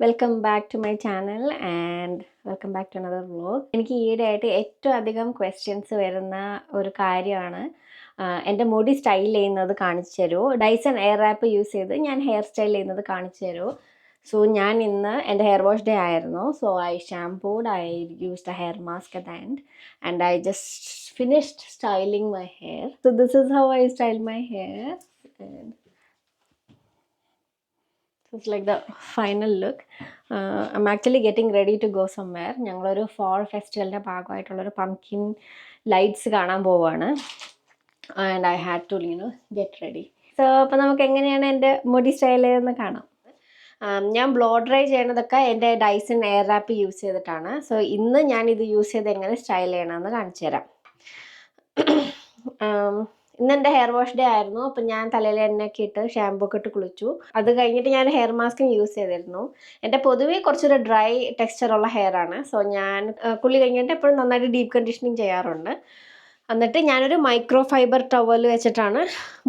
Welcome back to my channel and welcome back to another vlog. എനിക്ക് ഈയിടെയായിട്ട് ഏറ്റവും അധികം ക്വസ്റ്റ്യൻസ് വരുന്ന ഒരു കാര്യമാണ് എൻ്റെ മുടി സ്റ്റൈൽ ചെയ്യുന്നത് കാണിച്ചു തരുമോ, ഡൈസൺ എയർ റാപ്പ് യൂസ് ചെയ്ത് ഞാൻ ഹെയർ സ്റ്റൈൽ ചെയ്യുന്നത് കാണിച്ചു തരുമോ. സോ ഞാൻ ഇന്ന് എൻ്റെ ഹെയർ വാഷ് ഡേ ആയിരുന്നു. So I shampooed, I used a hair mask at the end and I just finished styling my hair. So this is how I style my hair and it's like the final look. I'm actually getting ready to go somewhere. ഞങ്ങളൊരു fall ഫെസ്റ്റിവലിൻ്റെ ഭാഗമായിട്ടുള്ളൊരു pumpkin lights കാണാൻ പോവുകയാണ്. And I had to get ready. So അപ്പോൾ നമുക്ക് എങ്ങനെയാണ് എൻ്റെ മുടി സ്റ്റൈൽ ചെയ്തെന്ന് കാണാം. ഞാൻ ബ്ലോ ഡ്രൈ ചെയ്യണതൊക്കെ എൻ്റെ ഡൈസൺ എയർ റാപ്പ് യൂസ് ചെയ്തിട്ടാണ്. സോ ഇന്ന് ഞാനിത് യൂസ് ചെയ്ത് എങ്ങനെ സ്റ്റൈൽ ചെയ്യണമെന്ന് കാണിച്ചു തരാം. ഇന്ന് എൻ്റെ ഹെയർ വാഷ് ഡേ ആയിരുന്നു. അപ്പം ഞാൻ തലയിൽ എണ്ണയൊക്കെ ഇട്ട് ഷാമ്പൂ ഒക്കെ ഇട്ട് കുളിച്ചു. അത് കഴിഞ്ഞിട്ട് ഞാൻ ഹെയർ മാസ്കും യൂസ് ചെയ്തിരുന്നു. എൻ്റെ പൊതുവേ കുറച്ചൊരു ഡ്രൈ ടെക്സ്ചറുള്ള ഹെയർ ആണ്. സോ ഞാൻ കുളി കഴിഞ്ഞിട്ട് എപ്പോഴും നന്നായിട്ട് ഡീപ്പ് കണ്ടീഷനിങ് ചെയ്യാറുണ്ട്. എന്നിട്ട് ഞാനൊരു മൈക്രോ ഫൈബർ ടവൽ വെച്ചിട്ടാണ്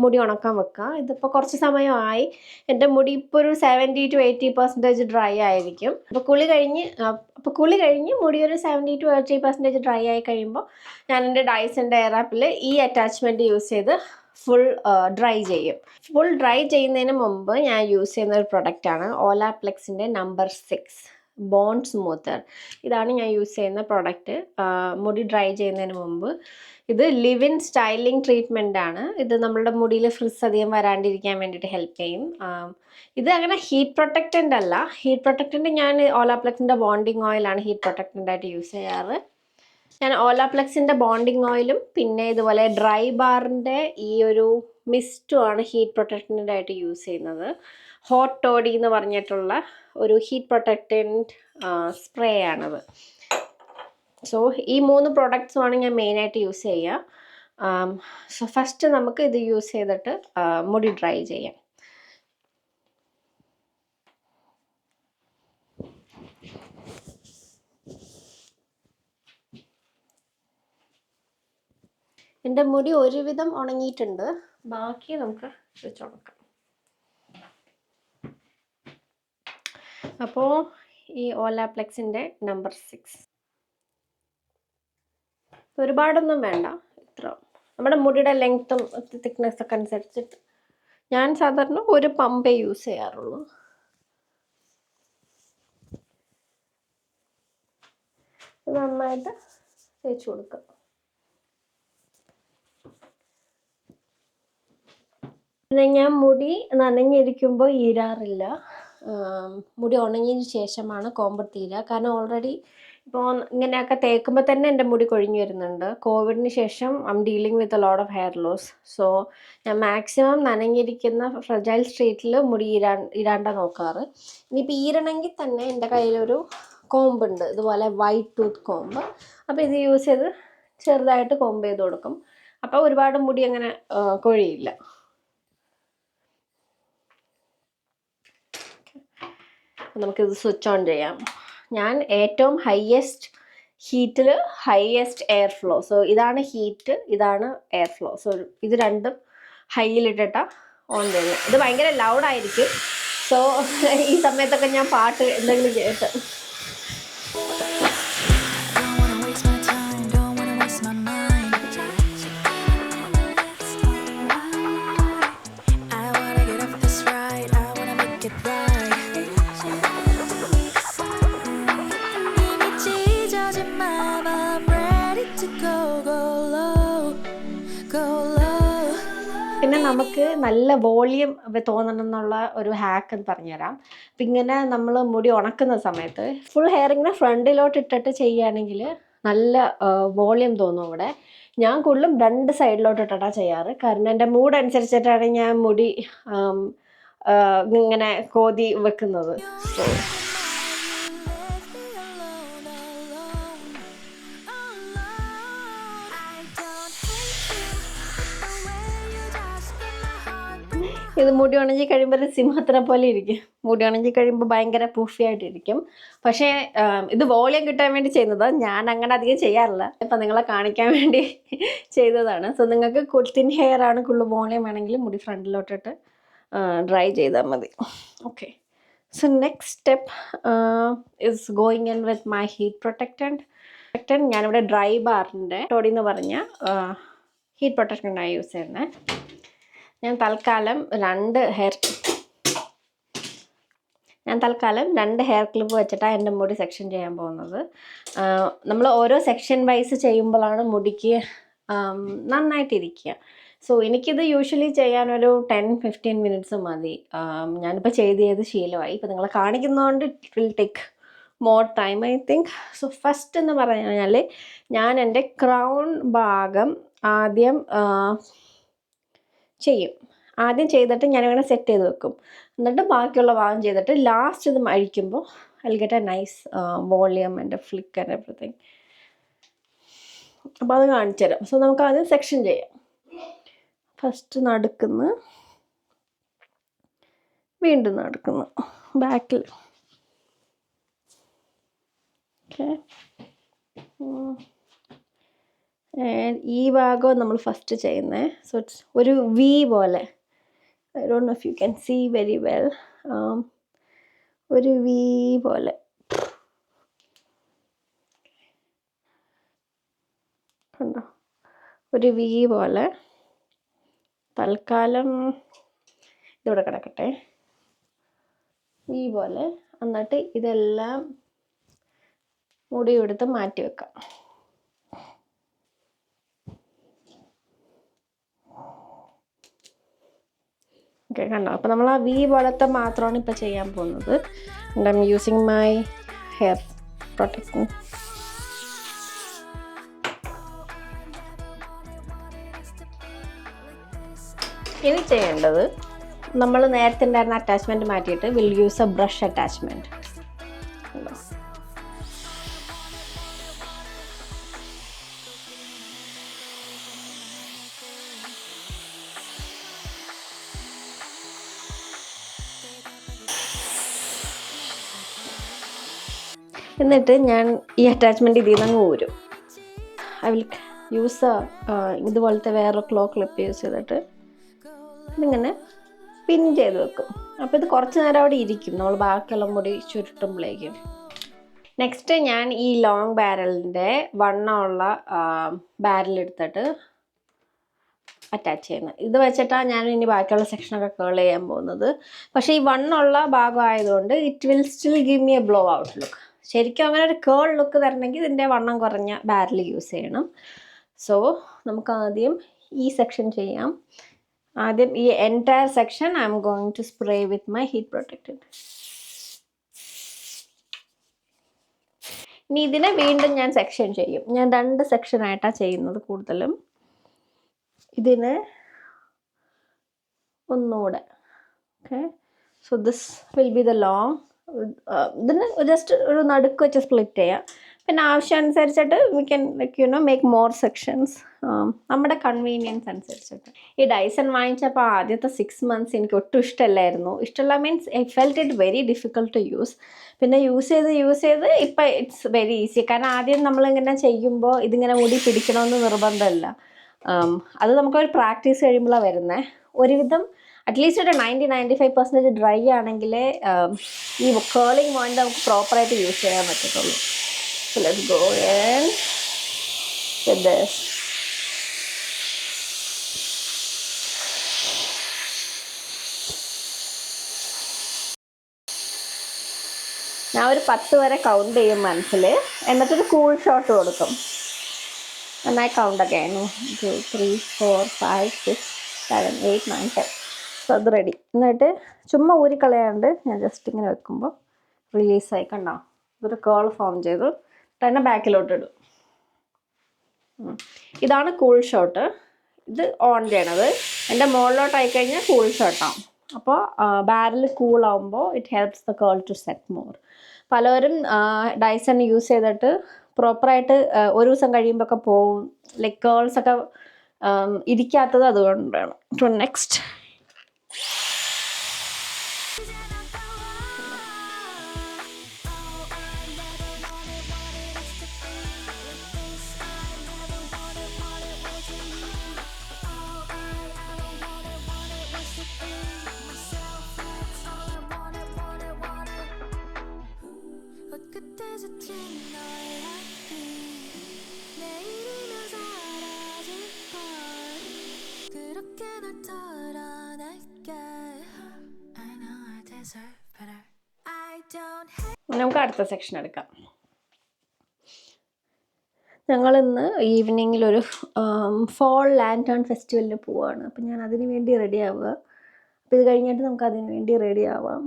മുടി ഉണക്കാൻ വെക്കുക. ഇതിപ്പോൾ കുറച്ച് സമയമായി. എൻ്റെ മുടി ഇപ്പോൾ ഒരു 70 to 80% ഡ്രൈ ആയിരിക്കും. അപ്പോൾ കുളി കഴിഞ്ഞ് മുടി ഒരു 70 to 80% ഡ്രൈ ആയി കഴിയുമ്പോൾ ഞാൻ എൻ്റെ ഡൈസൻ്റെ എയർ റാപ്പിൽ ഈ അറ്റാച്ച്മെൻറ്റ് യൂസ് ചെയ്ത് ഫുൾ ഡ്രൈ ചെയ്യും. ഫുൾ ഡ്രൈ ചെയ്യുന്നതിന് മുമ്പ് ഞാൻ യൂസ് ചെയ്യുന്ന ഒരു പ്രൊഡക്റ്റാണ് ഓലാപ്ലെക്സിൻ്റെ നമ്പർ 6 ബോണ്ട് സ്മൂത്തർ. ഇതാണ് ഞാൻ യൂസ് ചെയ്യുന്ന പ്രൊഡക്റ്റ് മുടി ഡ്രൈ ചെയ്യുന്നതിന് മുമ്പ്. ഇത് ലിവ് ഇൻ സ്റ്റൈലിംഗ് ട്രീറ്റ്മെൻ്റ് ആണ്. ഇത് നമ്മളുടെ മുടിയിൽ ഫ്രിസ് അധികം വരാണ്ടിരിക്കാൻ വേണ്ടിയിട്ട് ഹെൽപ്പ് ചെയ്യും. ഇത് അങ്ങനെ ഹീറ്റ് പ്രൊട്ടക്റ്റൻ്റ് അല്ല. ഹീറ്റ് പ്രൊട്ടക്റ്റൻ്റ് ഞാൻ ഓലാപ്ലെക്സിൻ്റെ ബോണ്ടിങ് ഓയിലാണ് ഹീറ്റ് പ്രൊട്ടക്റ്റൻ്റായിട്ട് യൂസ് ചെയ്യാറ്. ഞാൻ ഓലാപ്ലെക്സിൻ്റെ ബോണ്ടിങ് ഓയിലും പിന്നെ ഇതുപോലെ ഡ്രൈ ബാറിൻ്റെ ഈ ഒരു മിസ്റ്റുമാണ് ഹീറ്റ് പ്രൊട്ടക്റ്റൻ്റായിട്ട് യൂസ് ചെയ്യുന്നത്. ഹോട്ട് ടോഡി എന്ന് പറഞ്ഞിട്ടുള്ള ഒരു ഹീറ്റ് പ്രൊട്ടക്റ്റൻ്റ് സ്പ്രേ ആണത്. സോ ഈ 3 പ്രോഡക്ട്സുമാണ് ഞാൻ മെയിനായിട്ട് യൂസ് ചെയ്യുക. സോ ഫസ്റ്റ് നമുക്ക് ഇത് യൂസ് ചെയ്തിട്ട് മുടി ഡ്രൈ ചെയ്യാം. എൻ്റെ മുടി ഒരുവിധം ഉണങ്ങിയിട്ടുണ്ട്. ബാക്കി നമുക്ക് വെച്ച് ഉണക്കാം. അപ്പോൾ ഈ ഓലാപ്ലെക്സിൻ്റെ നമ്പർ 6 ഒരുപാടൊന്നും വേണ്ട, ഇത്ര നമ്മുടെ മുടിയുടെ ലെങ്ത്തും തിക്നെസ്സൊക്കെ അനുസരിച്ചിട്ട്. ഞാൻ സാധാരണ ഒരു പമ്പേ യൂസ് ചെയ്യാറുള്ളൂ. നന്നായിട്ട് തേച്ച് കൊടുക്കുക. പിന്നെ ഞാൻ മുടി നനഞ്ഞിരിക്കുമ്പോൾ ഈരാറില്ല. മുടി ഉണങ്ങിയതിന് ശേഷമാണ് കോമ്പ് തീരുക. കാരണം ഓൾറെഡി ഇപ്പോൾ ഇങ്ങനെയൊക്കെ തേക്കുമ്പോൾ തന്നെ എൻ്റെ മുടി കൊഴിഞ്ഞു വരുന്നുണ്ട്. കോവിഡിന് ശേഷം I'm dealing with a lot of hair loss. So ഞാൻ മാക്സിമം നനഞ്ഞിരിക്കുന്ന ഫ്രജൈൽ സ്റ്റേറ്റിൽ മുടി ഇരാണ്ട നോക്കാറ്. ഇനിയിപ്പോൾ ഈരണമെങ്കിൽ തന്നെ എൻ്റെ കയ്യിലൊരു കോമ്പുണ്ട്, ഇതുപോലെ വൈറ്റ് ടൂത്ത് കോമ്പ്. അപ്പോൾ ഇത് യൂസ് ചെയ്ത് ചെറുതായിട്ട് കോമ്പ് ചെയ്ത് കൊടുക്കും. അപ്പോൾ ഒരുപാട് മുടി അങ്ങനെ കൊഴിയില്ല. നമുക്കിത് സ്വിച്ച് ഓൺ ചെയ്യാം. ഞാൻ ഏറ്റവും ഹീറ്റിൽ ഹയസ്റ്റ് എയർ ഫ്ലോ. സോ ഇതാണ് ഹീറ്റ്, ഇതാണ് എയർ ഫ്ലോ. സോ ഇത് രണ്ടും ഹൈയിലിട്ടിട്ടാണ് ഓൺ ചെയ്യുന്നത്. ഇത് ഭയങ്കര ലൗഡായിരിക്കും. സോ ഈ സമയത്തൊക്കെ ഞാൻ പാട്ട് എന്തെങ്കിലും കേട്ട് പിന്നെ നമുക്ക് നല്ല വോളിയം തോന്നണം എന്നുള്ള ഒരു ഹാക്ക് എന്ന് പറഞ്ഞുതരാം. അപ്പം ഇങ്ങനെ നമ്മൾ മുടി ഉണക്കുന്ന സമയത്ത് ഫുൾ ഹെയർ ഇങ്ങനെ ഫ്രണ്ടിലോട്ട് ഇട്ടിട്ട് ചെയ്യുകയാണെങ്കിൽ നല്ല വോളിയം തോന്നും ഇവിടെ. ഞാൻ കൂടുതലും 2 സൈഡിലോട്ട് ഇട്ടിട്ടാണ് ചെയ്യാറ്. കാരണം എൻ്റെ മൂഡ് അനുസരിച്ചിട്ടാണ് ഞാൻ മുടി ഇങ്ങനെ കോതി വെക്കുന്നത്. സോ ഇത് മുടി ഉണങ്ങി കഴിയുമ്പോൾ ഒരു സിംഹത്തിനെ പോലെ ഇരിക്കും. മുടി ഉണങ്ങി കഴിയുമ്പോൾ ഭയങ്കര പൂഫി ആയിട്ടിരിക്കും. പക്ഷേ ഇത് വോളിയം കിട്ടാൻ വേണ്ടി ചെയ്യുന്നത്. ഞാൻ അങ്ങനെ അധികം ചെയ്യാറില്ല. ഇപ്പം നിങ്ങളെ കാണിക്കാൻ വേണ്ടി ചെയ്തതാണ്. സോ നിങ്ങൾക്ക് തിൻ ഹെയർ ആണ്, കൂടുതൽ വോളിയം വേണമെങ്കിൽ മുടി ഫ്രണ്ടിലോട്ടിട്ട് ഡ്രൈ ചെയ്താൽ മതി. Okay, So next step is going in with my heat protectant. ഞാനിവിടെ ഡ്രൈ ബാറിൻ്റെ ടോഡിന്ന് പറഞ്ഞ ഹീറ്റ് പ്രൊട്ടക്റ്റൻ്റാണ് യൂസ് ചെയ്യുന്നത്. ഞാൻ തൽക്കാലം രണ്ട് ഹെയർ ക്ലിപ്പ് വെച്ചിട്ടാണ് എൻ്റെ മുടി സെക്ഷൻ ചെയ്യാൻ പോകുന്നത്. നമ്മൾ ഓരോ സെക്ഷൻ വൈസ് ചെയ്യുമ്പോഴാണ് മുടിക്ക് നന്നായിട്ടിരിക്കുക. സോ എനിക്കിത് യൂഷ്വലി ചെയ്യാനൊരു 10-15 മിനിറ്റ്സ് മതി. ഞാനിപ്പോൾ ചെയ്ത് ശീലമായി. ഇപ്പോൾ നിങ്ങളെ കാണിക്കുന്നതുകൊണ്ട് it will take more time I think. So first എന്ന് പറഞ്ഞാൽ ഞാൻ എൻ്റെ ക്രൗൺ ഭാഗം ആദ്യം ചെയ്തിട്ട് ഞാനിങ്ങനെ സെറ്റ് ചെയ്ത് വെക്കും. എന്നിട്ട് ബാക്കിയുള്ള ഭാഗം ചെയ്തിട്ട് ലാസ്റ്റ് ഇത് അഴിക്കുമ്പോൾ I will get a nice volume and flick and everything. അപ്പോൾ അത് കാണിച്ചു തരാം. സോ നമുക്ക് ആദ്യം സെക്ഷൻ ചെയ്യാം. ഫസ്റ്റ് നടുക്കുന്ന്, വീണ്ടും നടുക്കുന്ന്, ബാക്കിൽ. ഓക്കെ, ഈ ഭാഗം നമ്മൾ ഫസ്റ്റ് ചെയ്യുന്നത്. സോ ഇറ്റ്സ് ഒരു വി പോലെ. I don't know if you can see very well. ഒരു വി പോലെ. കണ്ടോ, ഒരു വി പോലെ. തൽക്കാലം ഇതിവിടെ കിടക്കട്ടെ, വി പോലെ. എന്നിട്ട് ഇതെല്ലാം മുടി എടുത്ത് മാറ്റി വെക്കാം. ഓക്കെ, കണ്ടോ. അപ്പോൾ നമ്മൾ ആ വി പോലത്തെ മാത്രമാണ് ഇപ്പോൾ ചെയ്യാൻ പോകുന്നത്. And I M using my hair protection. ഇനി ചെയ്യേണ്ടത്, നമ്മൾ നേരത്തെ ഉണ്ടായിരുന്ന അറ്റാച്ച്മെൻറ്റ് മാറ്റിയിട്ട് will use a brush attachment. എന്നിട്ട് ഞാൻ ഈ അറ്റാച്ച്മെൻറ്റ് ഇതിൽ നിന്ന് ഊരും. ഐ വിൽ യൂസ് ഇതുപോലത്തെ വേറെ ക്ലിപ്പ് യൂസ് ചെയ്തിട്ട് ഇതിങ്ങനെ പിൻ ചെയ്ത് വെക്കും. അപ്പോൾ ഇത് കുറച്ച് നേരം അവിടെ ഇരിക്കും, നമ്മൾ ബാക്കിയുള്ള മുടി ചുരുട്ടുമ്പോഴേക്കും. നെക്സ്റ്റ് ഞാൻ ഈ ലോങ് ബാരലിൻ്റെ വണ്ണമുള്ള ബാരലെടുത്തിട്ട് അറ്റാച്ച് ചെയ്യുന്നത്. ഇത് വെച്ചിട്ടാണ് ഞാൻ ഇനി ബാക്കിയുള്ള സെക്ഷനൊക്കെ കേൾ ചെയ്യാൻ പോകുന്നത്. പക്ഷേ ഈ വണ്ണുള്ള ഭാഗം ആയതുകൊണ്ട് it will still give me a blow out look. ശരിക്കും അങ്ങനെ ഒരു കേൾ ലുക്ക് തരണമെങ്കിൽ ഇതിൻ്റെ വണ്ണം കുറഞ്ഞ ബാരൽ യൂസ് ചെയ്യണം. സോ നമുക്ക് ആദ്യം ഈ സെക്ഷൻ ചെയ്യാം. ആദ്യം ഈ entire section I'm going to spray with my heat protectant. ഇനി ഇതിനെ വീണ്ടും ഞാൻ സെക്ഷൻ ചെയ്യും. ഞാൻ 2 സെക്ഷനായിട്ടാണ് ചെയ്യുന്നത് കൂടുതലും. ഇതിന് ഒന്നുകൂടെ. Okay, so this will be the long. ഇതിന് ജസ്റ്റ് ഒരു നടുക്ക് വെച്ച് സ്പ്ലിറ്റ് ചെയ്യാം. പിന്നെ ആവശ്യമനുസരിച്ചിട്ട് we can make more sections, നമ്മുടെ കൺവീനിയൻസ് അനുസരിച്ചിട്ട്. ഈ ഡൈസൺ വാങ്ങിച്ചപ്പോൾ ആദ്യത്തെ 6 months എനിക്ക് ഒട്ടും ഇഷ്ടമല്ലായിരുന്നു. ഇഷ്ടമല്ല means I felt it very difficult to use. പിന്നെ യൂസ് ചെയ്ത് ഇപ്പം ഇറ്റ്സ് വെരി ഈസി. കാരണം ആദ്യം നമ്മളിങ്ങനെ ചെയ്യുമ്പോൾ ഇതിങ്ങനെ മുടി പിടിക്കണമെന്ന് നിർബന്ധമില്ല. അത് നമുക്കൊരു പ്രാക്ടീസ് കഴിയുമ്പോഴാണ് വരുന്നത്. ഒരുവിധം അറ്റ്ലീസ്റ്റ് ഒരു 90-95% ഡ്രൈ ആണെങ്കിൽ ഈ കേളിംഗ് പോയിന്റ് നമുക്ക് പ്രോപ്പറായിട്ട് യൂസ് ചെയ്യാൻ പറ്റത്തുള്ളൂ. So let's go in with this. ഞാൻ ഒരു 10 വരെ കൗണ്ട് ചെയ്യും മനസ്സിൽ. എന്നിട്ടൊരു കൂൾ ഷോട്ട് കൊടുക്കും. നന്നായി കൗണ്ട് ഒക്കെ ആയിരുന്നു. 2, 3, 4, 5, 6, 7, 8, 9, 10. സോ അത് റെഡി. എന്നിട്ട് ചുമ്മാ ഊരിക്കളയാണ്ട് ഞാൻ ജസ്റ്റ് ഇങ്ങനെ വെക്കുമ്പോൾ റിലീസായി. കണ്ടോ, ഇതൊരു കേൾ ഫോം ചെയ്തു. തന്നെ ബാക്കിലോട്ട് ഇടും. ഇതാണ് കൂൾ ഷോട്ട്. ഇത് ഓൺ ചെയ്യണത്. എൻ്റെ മുകളിലോട്ട് ആയിക്കഴിഞ്ഞാൽ കൂൾ ഷോട്ടാവും. അപ്പോൾ ബാരൽ കൂളാവുമ്പോൾ it helps the curl to set more. പലവരും ഡൈസൺ യൂസ് ചെയ്തിട്ട് പ്രോപ്പറായിട്ട് ഒരു ദിവസം കഴിയുമ്പോൾ ഒക്കെ പോവും. ലൈക്ക് കേൾസൊക്കെ ഇരിക്കാത്തത് അതുകൊണ്ടാണ്. ടു നെക്സ്റ്റ് നമുക്ക് അടുത്ത സെക്ഷൻ എടുക്കാം. ഞങ്ങളിന്ന് ഈവനിങ്ങിലൊരു ഫോൾ ലാൻറ്റേൺ ഫെസ്റ്റിവലിന് പോവുകയാണ്. അപ്പം ഞാൻ അതിന് വേണ്ടി റെഡി ആവുക. അപ്പോൾ ഇത് കഴിഞ്ഞിട്ട് നമുക്ക് അതിന് വേണ്ടി റെഡി ആവാം.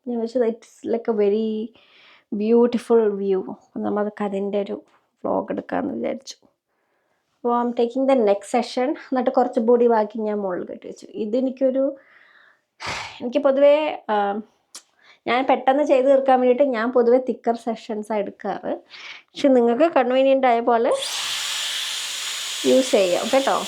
ഞാൻ വെച്ചത് it's like A very beautiful view. അപ്പം നമുക്ക് അതിൻ്റെ ഒരു വ്ളോഗ് എടുക്കാമെന്ന് വിചാരിച്ചു. അപ്പോൾ I am taking the next session. എന്നിട്ട് കുറച്ച് ബോഡി ബാക്കി ഞാൻ മുകളിൽ കെട്ടി വെച്ചു. എനിക്ക് പൊതുവേ ഞാൻ പെട്ടെന്ന് ചെയ്ത് തീർക്കാൻ വേണ്ടിയിട്ട് ഞാൻ പൊതുവെ തിക്കർ സെഷൻസാണ് എടുക്കാറ്. പക്ഷെ നിങ്ങൾക്ക് കൺവീനിയൻ്റ് ആയ പോലെ യൂസ് ചെയ്യാം കേട്ടോ.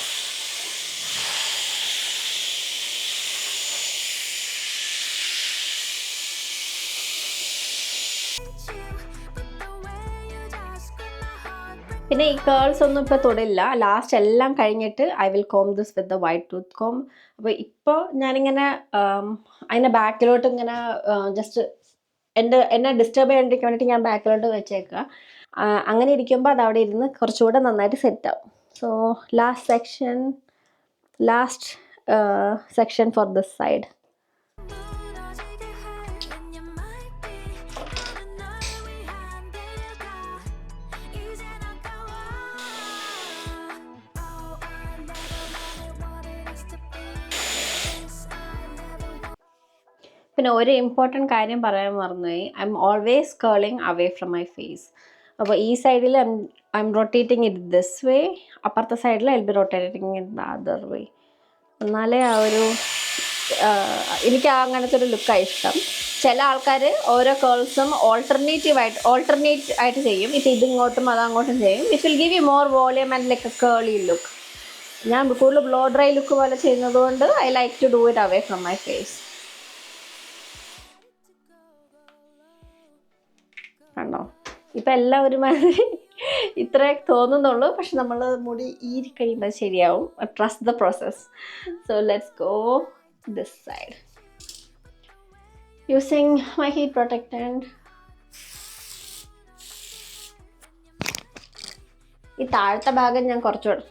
പിന്നെ ഈ കേൾസ് ഒന്നും ഇപ്പോൾ തൊടില്ല. ലാസ്റ്റ് എല്ലാം കഴിഞ്ഞിട്ട് I will com this with the white tooth com. അപ്പോൾ ഇപ്പോൾ ഞാനിങ്ങനെ അതിൻ്റെ ബാക്കിലോട്ട് ഇങ്ങനെ ജസ്റ്റ് എന്നെ ഡിസ്റ്റർബ് ചെയ്യാണ്ടിരിക്കാൻ വേണ്ടിയിട്ട് ഞാൻ ബാക്കിലോട്ട് വെച്ചേക്കുക. അങ്ങനെ ഇരിക്കുമ്പോൾ അത് അവിടെ ഇരുന്ന് കുറച്ചുകൂടെ നന്നായിട്ട് സെറ്റാവും. So last section for this side. പിന്നെ ഒരു ഇമ്പോർട്ടൻറ്റ് കാര്യം പറയാൻ മറന്നുപോയി. I am always curling away from my face. അപ്പോൾ ഈ സൈഡിൽ I am rotating it this way, അപ്പുറത്തെ സൈഡിൽ I will be rotating it the other way. എന്നാലേ എനിക്ക് അങ്ങനത്തെ ഒരു ലുക്കാണ് ഇഷ്ടം. ചില ആൾക്കാർ ഓരോ കേൾസും ഓൾട്ടർനേറ്റ് ആയിട്ട് ചെയ്യും. ഇപ്പോൾ ഇതിങ്ങോട്ടും അതങ്ങോട്ടും ചെയ്യും. It will give you more volume and like a curly look. ഞാൻ കൂടുതൽ ബ്ലോ ഡ്രൈ ലുക്ക് പോലെ ചെയ്യുന്നത് കൊണ്ട് I like to do it away from my face. കണ്ടോ, ഇപ്പം എല്ലാം ഒരുമാതിരി ഇത്രേ തോന്നുന്നുള്ളൂ. പക്ഷെ നമ്മൾ മുടി ഈരി കഴിയുമ്പോൾ ശരിയാവും. Trust the process. So let's go this side using my heat protectant. ഈ താഴത്തെ ഭാഗം ഞാൻ കുറച്ചുകൂടെ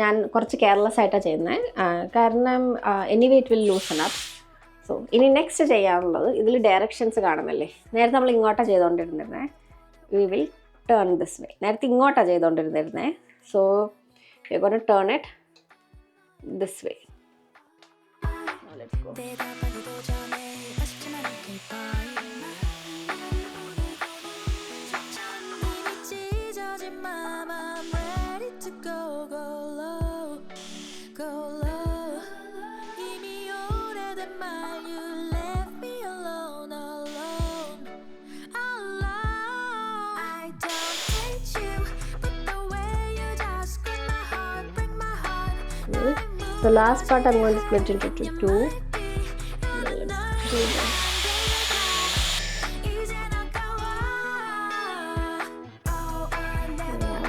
ഞാൻ കുറച്ച് കെയർലെസ് ആയിട്ടാണ് ചെയ്യുന്നത്. കാരണം anyway it will loosen up. So ഇനി നെക്സ്റ്റ് ചെയ്യാനുള്ളത്, ഇതിൽ ഡയറക്ഷൻസ് കാണുന്നല്ലേ. നേരത്തെ നമ്മൾ ഇങ്ങോട്ടാണ് ചെയ്തുകൊണ്ടിരുന്നത്. We will turn this way. നേരത്തെ ഇങ്ങോട്ടാണ് ചെയ്തുകൊണ്ടിരുന്നത്. So we are going to turn it this way. Let's go. The last part I'm going to split into two.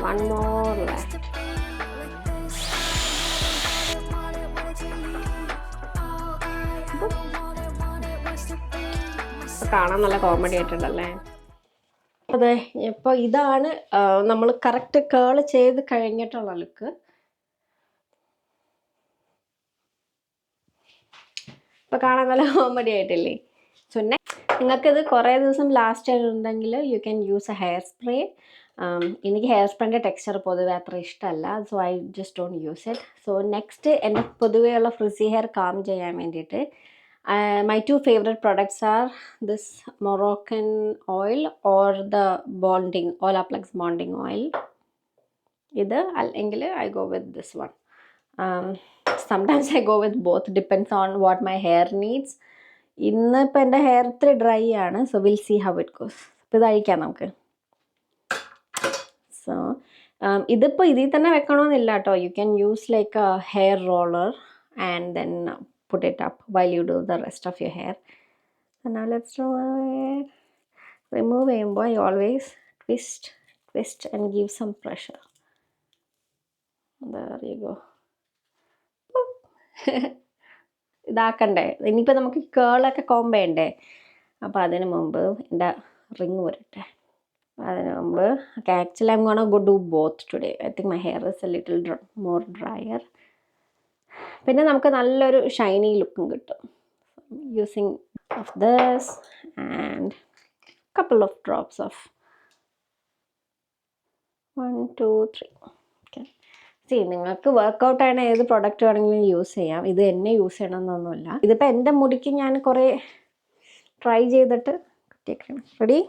One more left. കാണാൻ നല്ല കോമഡി ആയിട്ടുണ്ടല്ലേ. അതെ, ഇപ്പോൾ ഇതാണ് നമ്മൾ കറക്റ്റ് കേൾ ചെയ്ത് കഴിഞ്ഞിട്ടുള്ള ലുക്ക്. ഇപ്പോൾ കാണാൻ നല്ല കോമഡി ആയിട്ടില്ലേ. സോ നിങ്ങൾക്കിത് കുറേ ദിവസം ലാസ്റ്റ് ആയിട്ടുണ്ടെങ്കിൽ you can use A hair spray. എനിക്ക് ഹെയർ സ്പ്രേൻ്റെ ടെക്സ്ചർ പൊതുവെ അത്ര ഇഷ്ടമല്ല. So I just don't use it. So next എൻ്റെ പൊതുവെയുള്ള ഫ്രിസി ഹെയർ കാം ചെയ്യാൻ വേണ്ടിയിട്ട് my two favorite products are this Moroccan oil or the Olaplex bonding oil. Either I go with this one. Sometimes I go with both, depends on what my hair needs. ഇന്നിപ്പോൾ എൻ്റെ hair ഇത്ര dry ആണ്. So will see how it goes. ഇപ്പോൾ ഇത് അഴിക്കാം നമുക്ക്. So ഇതിപ്പോൾ ഇതിൽ തന്നെ വെക്കണമെന്നില്ല കേട്ടോ. You can use like A hair roller and then put it up while you do the rest of your hair. And now let's remove ചെയ്യുമ്പോൾ I always twist and give some pressure. There you go. ഇതാക്കണ്ടേ, ഇനിയിപ്പോൾ നമുക്ക് കേളൊക്കെ comb ചെയ്യണ്ടേ. അപ്പോൾ അതിന് മുമ്പ് എൻ്റെ ring വരട്ടെ. അതിന് മുമ്പ് actually I'm gonna do both today. I think my hair is A little more dryer. പിന്നെ നമുക്ക് നല്ലൊരു ഷൈനി ലുക്കും കിട്ടും using of this and couple of drops of 1 2 3. Okay, നിങ്ങൾക്ക് വർക്കൗട്ട് ആയ ഏത് പ്രൊഡക്റ്റ് വേണമെങ്കിലും യൂസ് ചെയ്യാം. ഇത് എന്നെ യൂസ് ചെയ്യണമെന്നൊന്നുമില്ല. ഇതിപ്പോൾ എൻ്റെ മുടിക്ക് ഞാൻ കുറേ ട്രൈ ചെയ്തിട്ട് കിട്ടിയേക്കണം. റെഡി?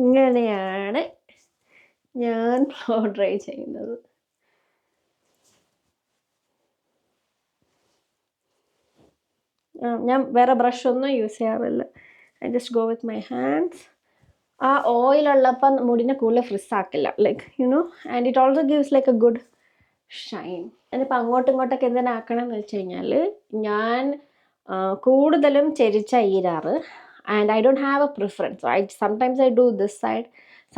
ഇങ്ങനെയാണ് ഞാൻ ബ്ലോ ഡ്രൈ ചെയ്യുന്നത്. ഞാൻ വേറെ ബ്രഷ് ഒന്നും യൂസ് ചെയ്യാറില്ല. I just go with my hands. ആ ഓയിലുള്ളപ്പം മുടിനെ കൂടുതൽ ഫ്രിസ് ആക്കില്ല, like you know, and it also gives like a good shine. ഞാനിപ്പോൾ അങ്ങോട്ടും ഇങ്ങോട്ടൊക്കെ എന്തിനാക്കണം എന്ന് വെച്ച് കഴിഞ്ഞാൽ, ഞാൻ കൂടുതലും ചെരിച്ച ഈരാറ്. And I don't have a preference. Sometimes I do this side,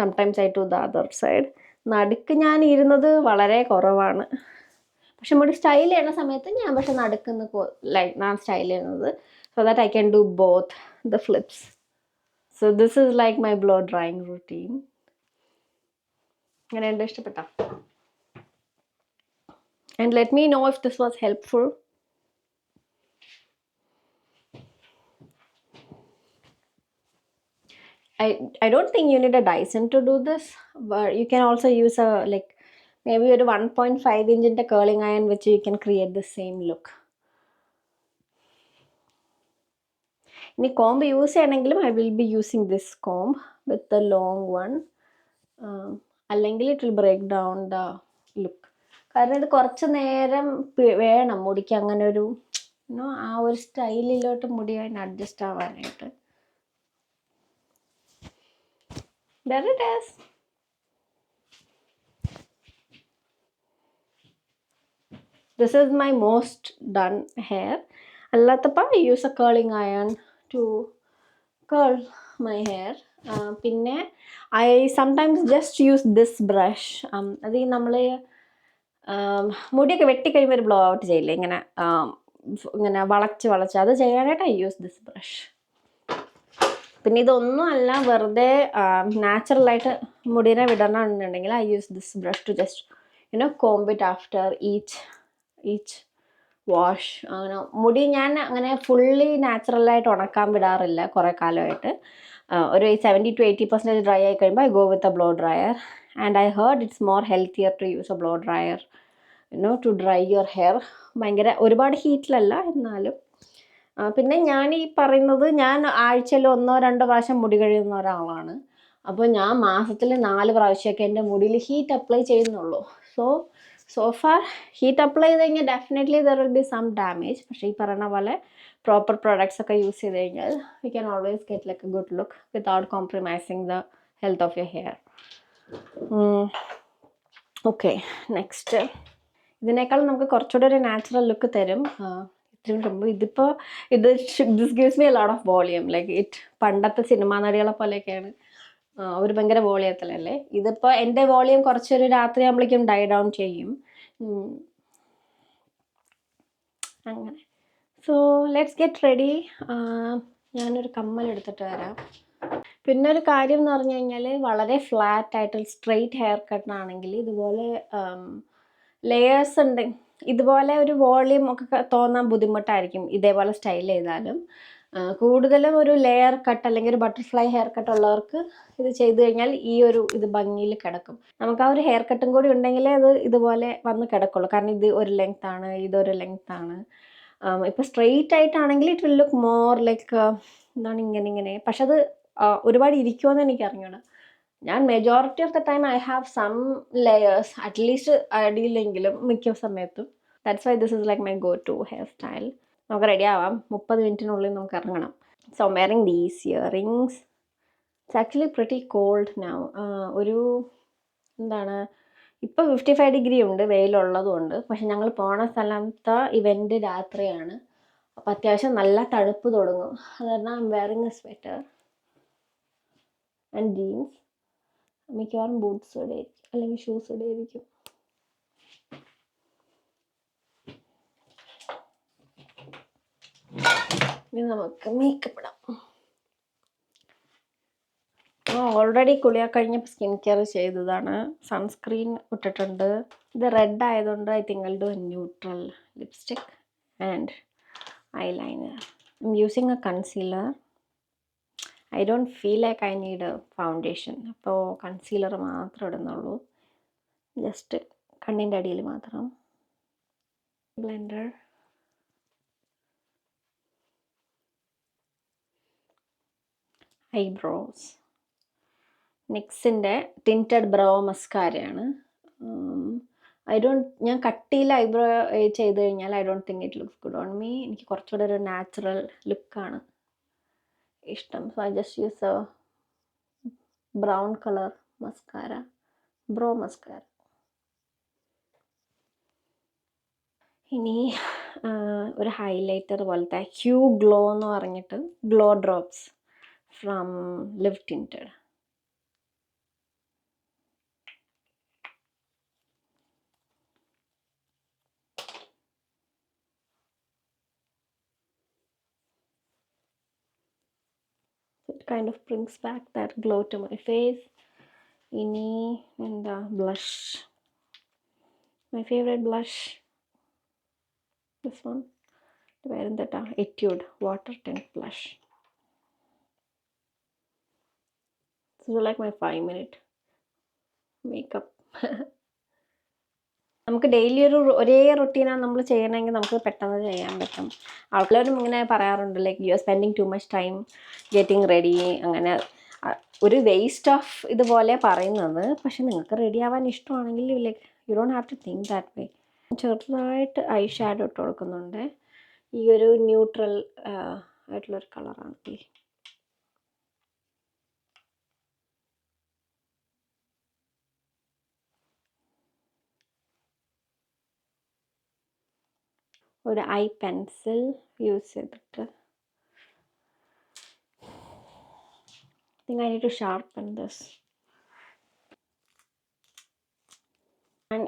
sometimes I do the other side. നടുക്ക് ഞാൻ ഇരുന്നത് വളരെ കുറവാണ്. പക്ഷെ മുടി സ്റ്റൈൽ ചെയ്യുന്ന സമയത്ത് ഞാൻ പക്ഷെ നടുക്കുന്ന ലൈക്ക് ഞാൻ സ്റ്റൈൽ ചെയ്യുന്നത്, so that I can do both the flips. So this is like my blow drying routine. അങ്ങനെ എൻ്റെ ഇഷ്ടപ്പെട്ടോ? And let me know if this was helpful. I don't think you need a Dyson to do this, but you can also use a like maybe a 1.5 inch into curling iron which you can create the same look. ഇനി comb use ചെയ്യണമെങ്കിലും I will be using this comb with the long one. അല്ലെങ്കിൽ it will break down the look. കാരണം ഇത് കുറച്ച് നേരം വേണം മുടിക്ക് അങ്ങനെ ഒരു ആ ഒരു സ്റ്റൈലിലോട്ട് മുടി അതിന് അഡ്ജസ്റ്റ് ആവാനായിട്ട്. There it is. This is my most done hair. അല്ലാത്തപ്പോൾ I use a curling iron to curl my hair. പിന്നെ I sometimes just use this brush. അത് നമ്മൾ മുടിയൊക്കെ വെട്ടിക്കഴിയുമ്പോൾ ഒരു ബ്ലോ ഔട്ട് ചെയ്യില്ലേ, ഇങ്ങനെ വളച്ച് അത് ചെയ്യാനായിട്ട് I use this brush. പിന്നെ ഇതൊന്നും അല്ല, വെറുതെ നാച്ചുറലായിട്ട് മുടിനെ വിടണമെന്നുണ്ടെങ്കിൽ I use this brush to just comb it after each wash. അങ്ങനെ മുടി ഞാൻ അങ്ങനെ ഫുള്ളി നാച്ചുറലായിട്ട് ഉണക്കാൻ വിടാറില്ല കുറേ കാലമായിട്ട്. ഒരു 70 to 80% ഡ്രൈ ആയി കഴിയുമ്പോൾ I go with a blow dryer. And I heard it's more healthier to use a blow dryer, to dry your hair. ഭയങ്കര ഒരുപാട് ഹീറ്റിലല്ല എന്നാലും. പിന്നെ ഞാൻ ഈ പറയുന്നത്, ഞാൻ ആഴ്ചയിൽ 1-2 പ്രാവശ്യം മുടി കഴിയുന്ന ഒരാളാണ്. അപ്പോൾ ഞാൻ മാസത്തിൽ 4 പ്രാവശ്യമൊക്കെ എൻ്റെ മുടിയിൽ ഹീറ്റ് അപ്ലൈ ചെയ്യുന്നുള്ളൂ. സോ ഫാർ ഹീറ്റ് അപ്ലൈ ചെയ്ത് കഴിഞ്ഞാൽ definitely there will be some damage. പക്ഷേ ഈ പറയുന്ന പോലെ പ്രോപ്പർ പ്രൊഡക്ട്സ് ഒക്കെ യൂസ് ചെയ്ത് കഴിഞ്ഞാൽ we can always get like a good look without compromising the health of your hair. Okay, next ഇതിനേക്കാൾ നമുക്ക് കുറച്ചുകൂടെ ഒരു നാച്ചുറൽ ലുക്ക് തരും. ഇതിപ്പോൾ this gives me A lot of volume. Like പണ്ടത്തെ സിനിമാ നടികളെ പോലെയൊക്കെയാണ്. അവർ ഭയങ്കര വോളിയത്തിലല്ലേ. ഇതിപ്പോൾ എൻ്റെ വോളിയം കുറച്ചൊരു രാത്രി ആകുമ്പോഴേക്കും ഡൈ ഡൗൺ ചെയ്യും. അങ്ങനെ. So let's get ready. ഞാനൊരു കമ്മൽ എടുത്തിട്ട് വരാം. പിന്നെ ഒരു കാര്യം എന്ന് പറഞ്ഞു കഴിഞ്ഞാൽ, വളരെ ഫ്ലാറ്റ് ആയിട്ട് സ്ട്രെയിറ്റ് ഹെയർ കട്ടിനാണെങ്കിൽ ഇതുപോലെ ലെയേഴ്സ് ഉണ്ട്. ഇതുപോലെ ഒരു വോളിയം ഒക്കെ തോന്നാൻ ബുദ്ധിമുട്ടായിരിക്കും ഇതേപോലെ സ്റ്റൈൽ ചെയ്താലും. കൂടുതലും ഒരു ലെയർ കട്ട് അല്ലെങ്കിൽ ഒരു ബട്ടർഫ്ലൈ ഹെയർ കട്ട് ഉള്ളവർക്ക് ഇത് ചെയ്ത് കഴിഞ്ഞാൽ ഇത് ഭംഗിയിൽ കിടക്കും. നമുക്ക് ആ ഒരു ഹെയർ കട്ടും കൂടി ഉണ്ടെങ്കിലേ അത് ഇതുപോലെ വന്ന് കിടക്കുള്ളൂ. കാരണം ഇത് ഒരു ലെങ്ത് ആണ്, ഇതൊരു ലെങ്ത് ആണ്. ഇപ്പോൾ സ്ട്രെയിറ്റ് ആയിട്ടാണെങ്കിൽ it will look more like എന്താണ് ഇങ്ങനെ. പക്ഷെ അത് ഒരുപാട് ഇരിക്കുമെന്ന് എനിക്ക് അറിഞ്ഞൂടാ. ഞാൻ majority of the time I have some layers at least അടിയിലെങ്കിലും മിക്ക സമയത്തും. That's why this is like my go to hair style. നമുക്ക് റെഡി ആവാം. 30 മിനിറ്റിനുള്ളിൽ നമുക്ക് ഇറങ്ങണം. So I M wearing these earrings. It's actually pretty cold now. ഒരു എന്താണ് ഇപ്പോൾ 55 ഡിഗ്രി ഉണ്ട്, വെയിലുള്ളതും ഉണ്ട്. പക്ഷെ ഞങ്ങൾ പോണ സ്ഥലത്തെ ഇവൻ്റ് രാത്രിയാണ്. അപ്പോൾ അത്യാവശ്യം നല്ല തണുപ്പ് തുടങ്ങും. അത് കാരണം I M wearing a sweater and jeans. മിക്കവാറും ബൂട്ട്സ് ഇടായിരിക്കും അല്ലെങ്കിൽ ഷൂസ് ഇടായിരിക്കും. ഇനി നമുക്ക് മേക്കപ്പ് ഇടാം. ഓൾറെഡി കുളിയൊക്കെ കഴിഞ്ഞപ്പോൾ സ്കിൻ കെയർ ചെയ്തതാണ്. സൺസ്ക്രീൻ ഇട്ടിട്ടുണ്ട്. ഇത് റെഡ് ആയതുകൊണ്ട് I think I do a neutral lipstick and eyeliner. I M using a concealer. I don't feel like I need a foundation. അപ്പോൾ കൺസീലർ മാത്രം ഇടുന്നുള്ളൂ, ജസ്റ്റ് കണ്ണിൻ്റെ അടിയിൽ മാത്രം. ബ്ലെൻഡർ. ഐബ്രോസ്. നിക്സിൻ്റെ ടിൻറ്റഡ് ബ്രോ മസ്കാരയാണ്. ഞാൻ കട്ടിയിൽ ഐബ്രോ ചെയ്ത് കഴിഞ്ഞാൽ I don't think it looks good on me. എനിക്ക് കുറച്ചുകൂടെ ഒരു നാച്ചുറൽ ലുക്കാണ് ഇഷ്ടം. So I just use a brown colour mascara, brow mascara. ഇനി ഒരു ഹൈലൈറ്റർ പോലത്തെ ഹ്യൂ ഗ്ലോ എന്ന് പറഞ്ഞിട്ട് glow drops from live tinted. It kind of brings back that glow to my face. ഇനി എന്താ, blush. My favourite blush, this one. പേരെന്താ, Etude water tint blush. This is like my 5-minute makeup. നമുക്ക് daily ഒരേ റൊട്ടീനാണ് നമ്മൾ ചെയ്യണമെങ്കിൽ നമുക്ക് പെട്ടെന്ന് ചെയ്യാൻ പറ്റും. ആൾക്കാരും ഇങ്ങനെ പറയാറുണ്ട്, like you are spending too much time getting ready. അങ്ങനെ ഒരു വേസ്റ്റ് ഓഫ് ഇതുപോലെ പറയുന്നത്. പക്ഷെ നിങ്ങൾക്ക് റെഡി ആവാൻ ഇഷ്ടമാണെങ്കിൽ like you don't have to think that way. ചെറുതായിട്ട് ഐ ഷാഡോ ഇട്ട് കൊടുക്കുന്നുണ്ട്. ഈ ഒരു ന്യൂട്രൽ ആയിട്ടുള്ളൊരു കളറാണ്. ഒരു ഐ പെൻസിൽ യൂസ് ചെയ്തിട്ട് I think I need to sharpen this. ഞാൻ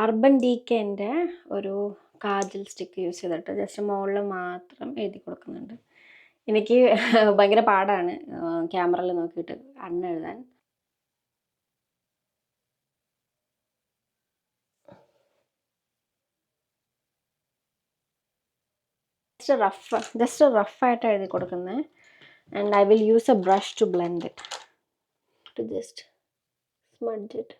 അർബൻ ഡീക്കേൻ്റെ ഒരു കാജൽ സ്റ്റിക്ക് യൂസ് ചെയ്തിട്ട് ജസ്റ്റ് മുകളിൽ മാത്രം എഴുതി കൊടുക്കുന്നുണ്ട്. എനിക്ക് ഭയങ്കര പാടാണ് ക്യാമറയിൽ നോക്കിയിട്ട് കണ്ണെഴുതാൻ. ജസ്റ്റ് റഫായിട്ട് എഴുതി കൊടുക്കുന്നത്. And I will use a brush to blend it, to just smudge it.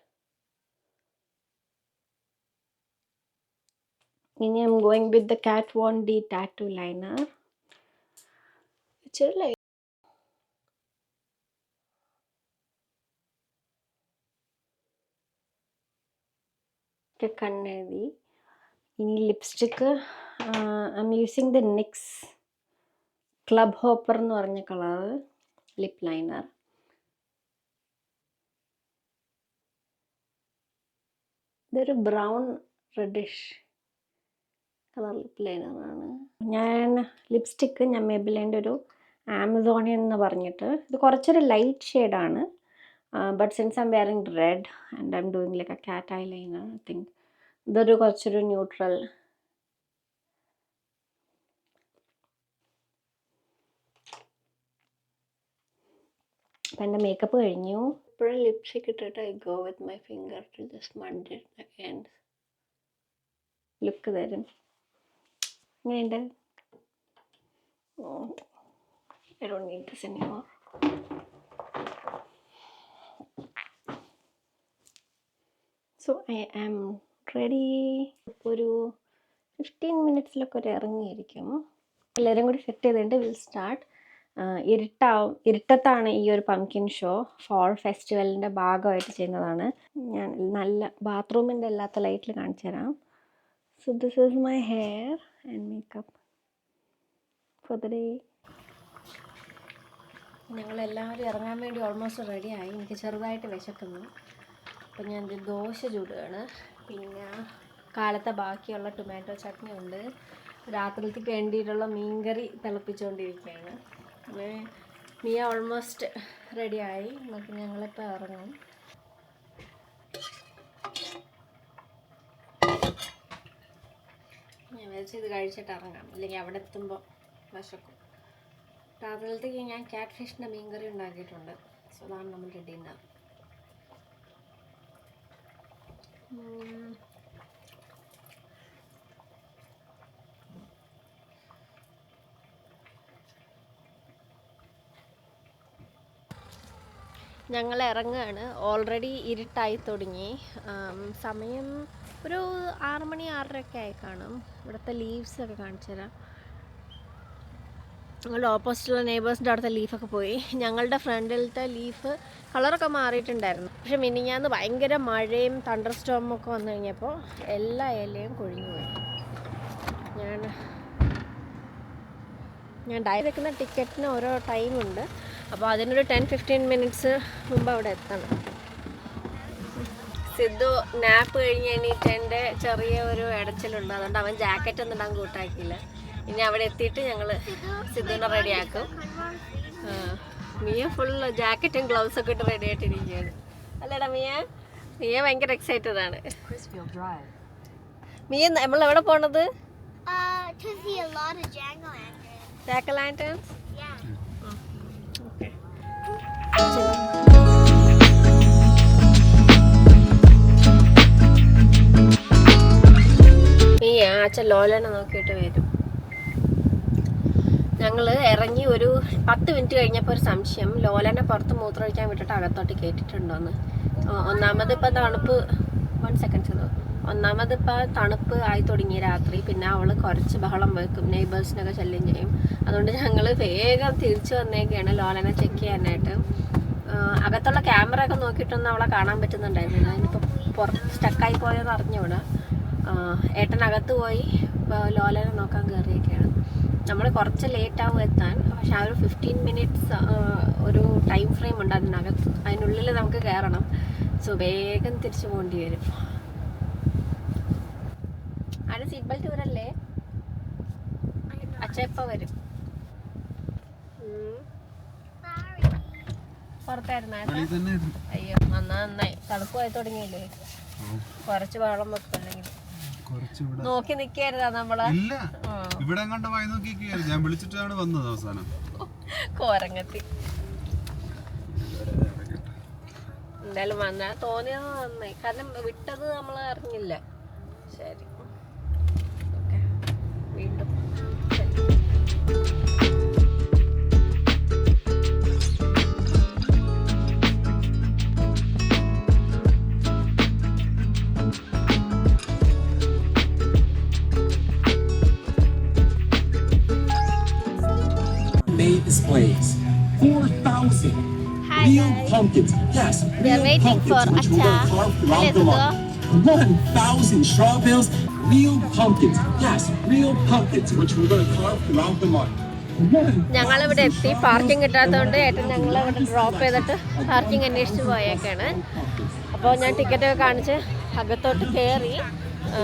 ഇനി I'm going with the Kat Von D tattoo liner. ഇച്ചിരി കണ്ണെഴുതി. ഇനി lipstick I M using the NYX club hopper എന്ന് പറഞ്ഞ colour lip liner. ഇതൊരു brown reddish colour ലിപ് ലൈനറാണ്. ഞാൻ ലിപ്സ്റ്റിക്ക് മെബിലിൻ്റെ ഒരു ആമസോണിയൻ എന്ന് പറഞ്ഞിട്ട്, ഇത് കുറച്ചൊരു ലൈറ്റ് ഷെയ്ഡാണ്. But since I M wearing red and I am doing like A കാറ്റ് ഐ ലൈനർ, ഐ തിങ്ക് ഇതൊരു കുറച്ചൊരു ന്യൂട്രൽ. അപ്പം എൻ്റെ മേക്കപ്പ് കഴിഞ്ഞു. ഇപ്പോഴും ലിപ്സ്റ്റിക് ഇട്ടിട്ട് I go with my finger to just smudge it and look തരും. ഇങ്ങനെയുണ്ട്. I don't need this anymore. So I am ready. ഒരു 15 മിനിറ്റ്സിലൊക്കെ ഒരു ഇറങ്ങിയിരിക്കും. എല്ലാവരും കൂടി സെറ്റ് ചെയ്തിട്ട് വിൽ സ്റ്റാർട്ട്. ഇരുട്ടത്താണ് ഈ ഒരു പംകിൻ ഷോ. ഫോൾ ഫെസ്റ്റിവലിൻ്റെ ഭാഗമായിട്ട് ചെയ്യുന്നതാണ്. ഞാൻ നല്ല ബാത്റൂമിൻ്റെ അല്ലാത്ത ലൈറ്റിൽ കാണിച്ചു തരാം. So this is my hair and makeup for the day. ഞങ്ങളെല്ലാവരും ഇറങ്ങാൻ വേണ്ടി ഓൾമോസ്റ്റ് റെഡിയായി. എനിക്ക് ചെറുതായിട്ട് വിശക്കുന്നു. അപ്പം ഞാൻ ദോശ ചൂടുകയാണ്. പിന്നെ കാലത്തെ ബാക്കിയുള്ള ടൊമാറ്റോ ചട്നി ഉണ്ട്. രാത്രിയിലേക്ക് വേണ്ടിയിട്ടുള്ള മീൻകറി തിളപ്പിച്ചുകൊണ്ടിരിക്കുകയാണ്. മിയ ഓൾമോസ്റ്റ് റെഡിയായി. നമുക്ക് ഞങ്ങളിപ്പോൾ ഇറങ്ങും. വിചാരിച്ചു ഇത് കഴിച്ചിട്ട് ഇറങ്ങാം, ഇല്ലെങ്കിൽ അവിടെ എത്തുമ്പോൾ വിശക്കും. രാത്രിയിലത്തേക്ക് ഞാൻ ക്യാറ്റ് ഫിഷിൻ്റെ മീൻകറി ഉണ്ടാക്കിയിട്ടുണ്ട്. സോ അതാണ് നമ്മുടെ ഡിന്നർ. ഞങ്ങൾ ഇറങ്ങുകയാണ്. ഓൾറെഡി ഇരുട്ടായി തുടങ്ങി. സമയം ഒരു 6 മണി 6:30 ആയി കാണും. ഇവിടുത്തെ ലീവ്സൊക്കെ കാണിച്ചു തരാം. ഞങ്ങളുടെ ഓപ്പോസിറ്റുള്ള നെയ്ബേഴ്സിൻ്റെ അടുത്ത ലീഫൊക്കെ പോയി. ഞങ്ങളുടെ ഫ്രണ്ടിലത്തെ ലീഫ് കളറൊക്കെ മാറിയിട്ടുണ്ടായിരുന്നു. പക്ഷെ മിനിഞ്ഞാന്ന് ഭയങ്കര മഴയും തണ്ടർ സ്റ്റോമൊക്കെ വന്നു കഴിഞ്ഞപ്പോൾ എല്ലാ ഇലയും കൊഴിഞ്ഞു പോയി. ഞാൻ ഡയറി വെക്കുന്ന ടിക്കറ്റിന് ഓരോ ടൈമുണ്ട്. അപ്പോൾ അതിനൊരു 10-15 മിനിറ്റ്സ് മുമ്പ് അവിടെ എത്തണം. സിദ്ധു നാപ്പ് കഴിഞ്ഞ് എണീറ്റതിൻ്റെ ചെറിയ ഒരു ഇടച്ചിലുണ്ട്. അതുകൊണ്ട് അവൻ ജാക്കറ്റ് ഒന്നും ഇടാൻ കൂട്ടാക്കിയില്ല. ഇനി അവിടെ എത്തിയിട്ട് ഞങ്ങൾ സിദ്ധുവിനെ റെഡിയാക്കും. മിയ ഫുൾ ജാക്കറ്റും ഗ്ലൗസൊക്കെ ഇട്ട് റെഡി ആയിട്ടിരിക്കുകയാണ്. അല്ലേടാ മിയ ഭയങ്കര എക്സൈറ്റഡ് ആണ്. മിയ നമ്മൾ എവിടെ പോണത്? Jack o' lanterns? Yeah. Okay. അച്ഛൻ ലോലനെ നോക്കിയിട്ട് വരും. ഞങ്ങൾ ഇറങ്ങി ഒരു 10 മിനിറ്റ് കഴിഞ്ഞപ്പോൾ ഒരു സംശയം, ലോലനെ പുറത്ത് മൂത്രമൊഴിക്കാൻ വിട്ടിട്ട് അകത്തോട്ട് കയറ്റിട്ടുണ്ടോന്ന്. ഒന്നാമത് ഇപ്പം തണുപ്പ് 1 സെക്കൻഡ് ഒന്നാമത് ഇപ്പോൾ തണുപ്പ് ആയി തുടങ്ങി രാത്രി. പിന്നെ അവൾ കുറച്ച് ബഹളം വെക്കും, നെയ്ബേഴ്സിനൊക്കെ ശല്യം ചെയ്യും. അതുകൊണ്ട് ഞങ്ങൾ വേഗം തിരിച്ചു വന്നേക്കാണ് ലോലനെ ചെക്ക് ചെയ്യാനായിട്ട്. അകത്തുള്ള ക്യാമറ ഒക്കെ നോക്കിയിട്ടൊന്നും അവളെ കാണാൻ പറ്റുന്നുണ്ടായിരുന്നില്ല. അതിനിപ്പോൾ പുറത്ത് സ്റ്റക്കായി പോയെന്ന് അറിഞ്ഞുകൂടാ. ഏട്ടനകത്ത് പോയി ലോലനെ നോക്കാൻ കയറിയൊക്കെയാണ്. നമ്മൾ കുറച്ച് ലേറ്റാവും എത്താൻ. പക്ഷെ ആ ഒരു 15 മിനിറ്റ്സ് ഒരു ടൈം ഫ്രെയിം ഉണ്ട് അതിനകത്ത്. അതിനുള്ളിൽ നമുക്ക് കയറണം. സോ വേഗം തിരിച്ചു പോകേണ്ടി വരും. ആരും സീറ്റ് ബെൽറ്റ് വരല്ലേ? അച്ഛ എപ്പോൾ വരും? പുറത്തായിരുന്നായിരുന്നു. അയ്യോ നന്നായി. തണുപ്പായി തുടങ്ങിയില്ലേ? കുറച്ച് വെള്ളം വെക്കും. അല്ലെങ്കിൽ നോക്കി നിക്കായിരുന്നാ നമ്മള്. ഇവിടെ ഞാൻ വിളിച്ചിട്ടാണ് വന്നത് അവസാനം. കോരങ്ങത്തി എന്തായാലും വന്നാ തോന്നിയത് നന്നായി. കാരണം വിട്ടത് നമ്മൾ അറിഞ്ഞില്ല. ശരി, ഓക്കെ, വീണ്ടും displays 4,000 real pumpkins. Yes, real pumpkins which we will carve throughout the month. 1,000 straw bales, real pumpkins. Yes, real pumpkins which we will carve throughout the month. ഞങ്ങളിവിടെ എത്തി. പാർക്കിംഗ് കിട്ടാത്തതുകൊണ്ട് ഏട്ടൻ ഞങ്ങളിവിടെ ഡ്രോപ്പ് ചെയ്തിട്ട് പാർക്കിംഗ് അന്വേഷിച്ച് പോയേക്കാണ്. അപ്പോൾ ഞാൻ ടിക്കറ്റൊക്കെ കാണിച്ച് അകത്തോട്ട് കയറി.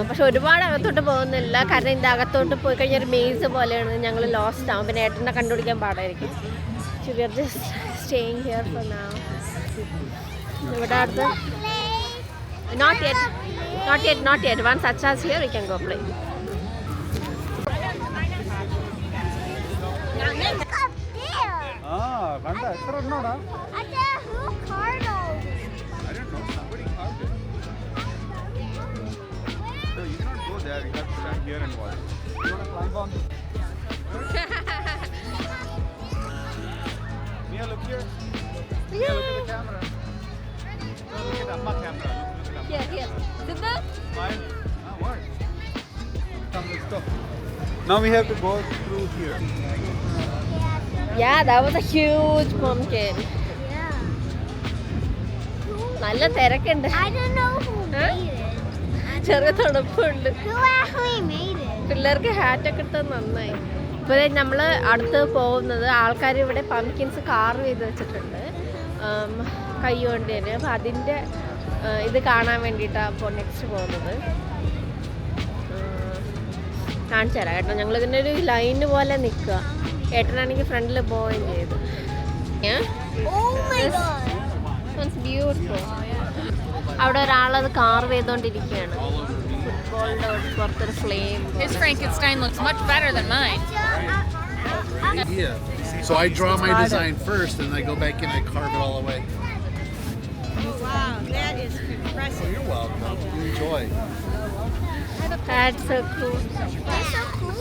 പക്ഷെ ഒരുപാട് അകത്തോട്ട് പോകുന്നില്ല. കാരണം ഇതിൻ്റെ അകത്തോട്ട് പോയി കഴിഞ്ഞാൽ ഒരു മെയ്സ് പോലെയാണ്. ഞങ്ങൾ ലോസ്റ്റ് ആവും. പിന്നെ ഏട്ടനെ കണ്ടുപിടിക്കാൻ പാടായിരിക്കും. So we are just staying here for now. ഇവിടെ അടുത്ത് not yet. Once Acha's here, we can go play. കണ്ട എത്ര എണ്ണോടാ? There, you have to stand here and watch. You want to climb on? Mia, look here. Mia, look at the camera. No, look at Amma camera. Look at Amma. Here. Siddha? Smile. What? Come, let's go. Now we have to go through here. Yeah, that was a huge pumpkin. Yeah. നല്ല തിരക്കുണ്ട്. I don't know who made it. ചെറിയ തണുപ്പുണ്ട്. Who actually made it? പിള്ളേർക്ക് ഹാറ്റൊക്കെ ഇട്ട് നന്നായി. ഇപ്പോൾ നമ്മൾ അടുത്ത് പോകുന്നത് ആൾക്കാർ ഇവിടെ പംകിൻസ് കാർവ് ചെയ്ത് വെച്ചിട്ടുണ്ട് കൈ കൊണ്ട് തന്നെ. അപ്പോൾ അതിൻ്റെ ഇത് കാണാൻ വേണ്ടിയിട്ടാണ് അപ്പോൾ നെക്സ്റ്റ് പോകുന്നത്. കാണിച്ചു തരാം കേട്ടോ. ഞങ്ങളിതിൻ്റെ ഒരു ലൈന് പോലെ നിൽക്കുക. ഏട്ടനാണെങ്കിൽ ഫ്രണ്ടിൽ പോവുകയും ചെയ്തു. ബ്യൂട്ടിഫുൾ. അവിടെ ഒരാളത് കാർവ് ചെയ്തുകൊണ്ടിരിക്കുകയാണ്. ബോളിന്റെ പുറത്തൊരു flame. His Frankenstein looks much better than mine. Yeah. So I draw my design first, and I go back and I carve it all away. Wow, that is impressive. You're welcome. You enjoy. That's so cool. That's so cool.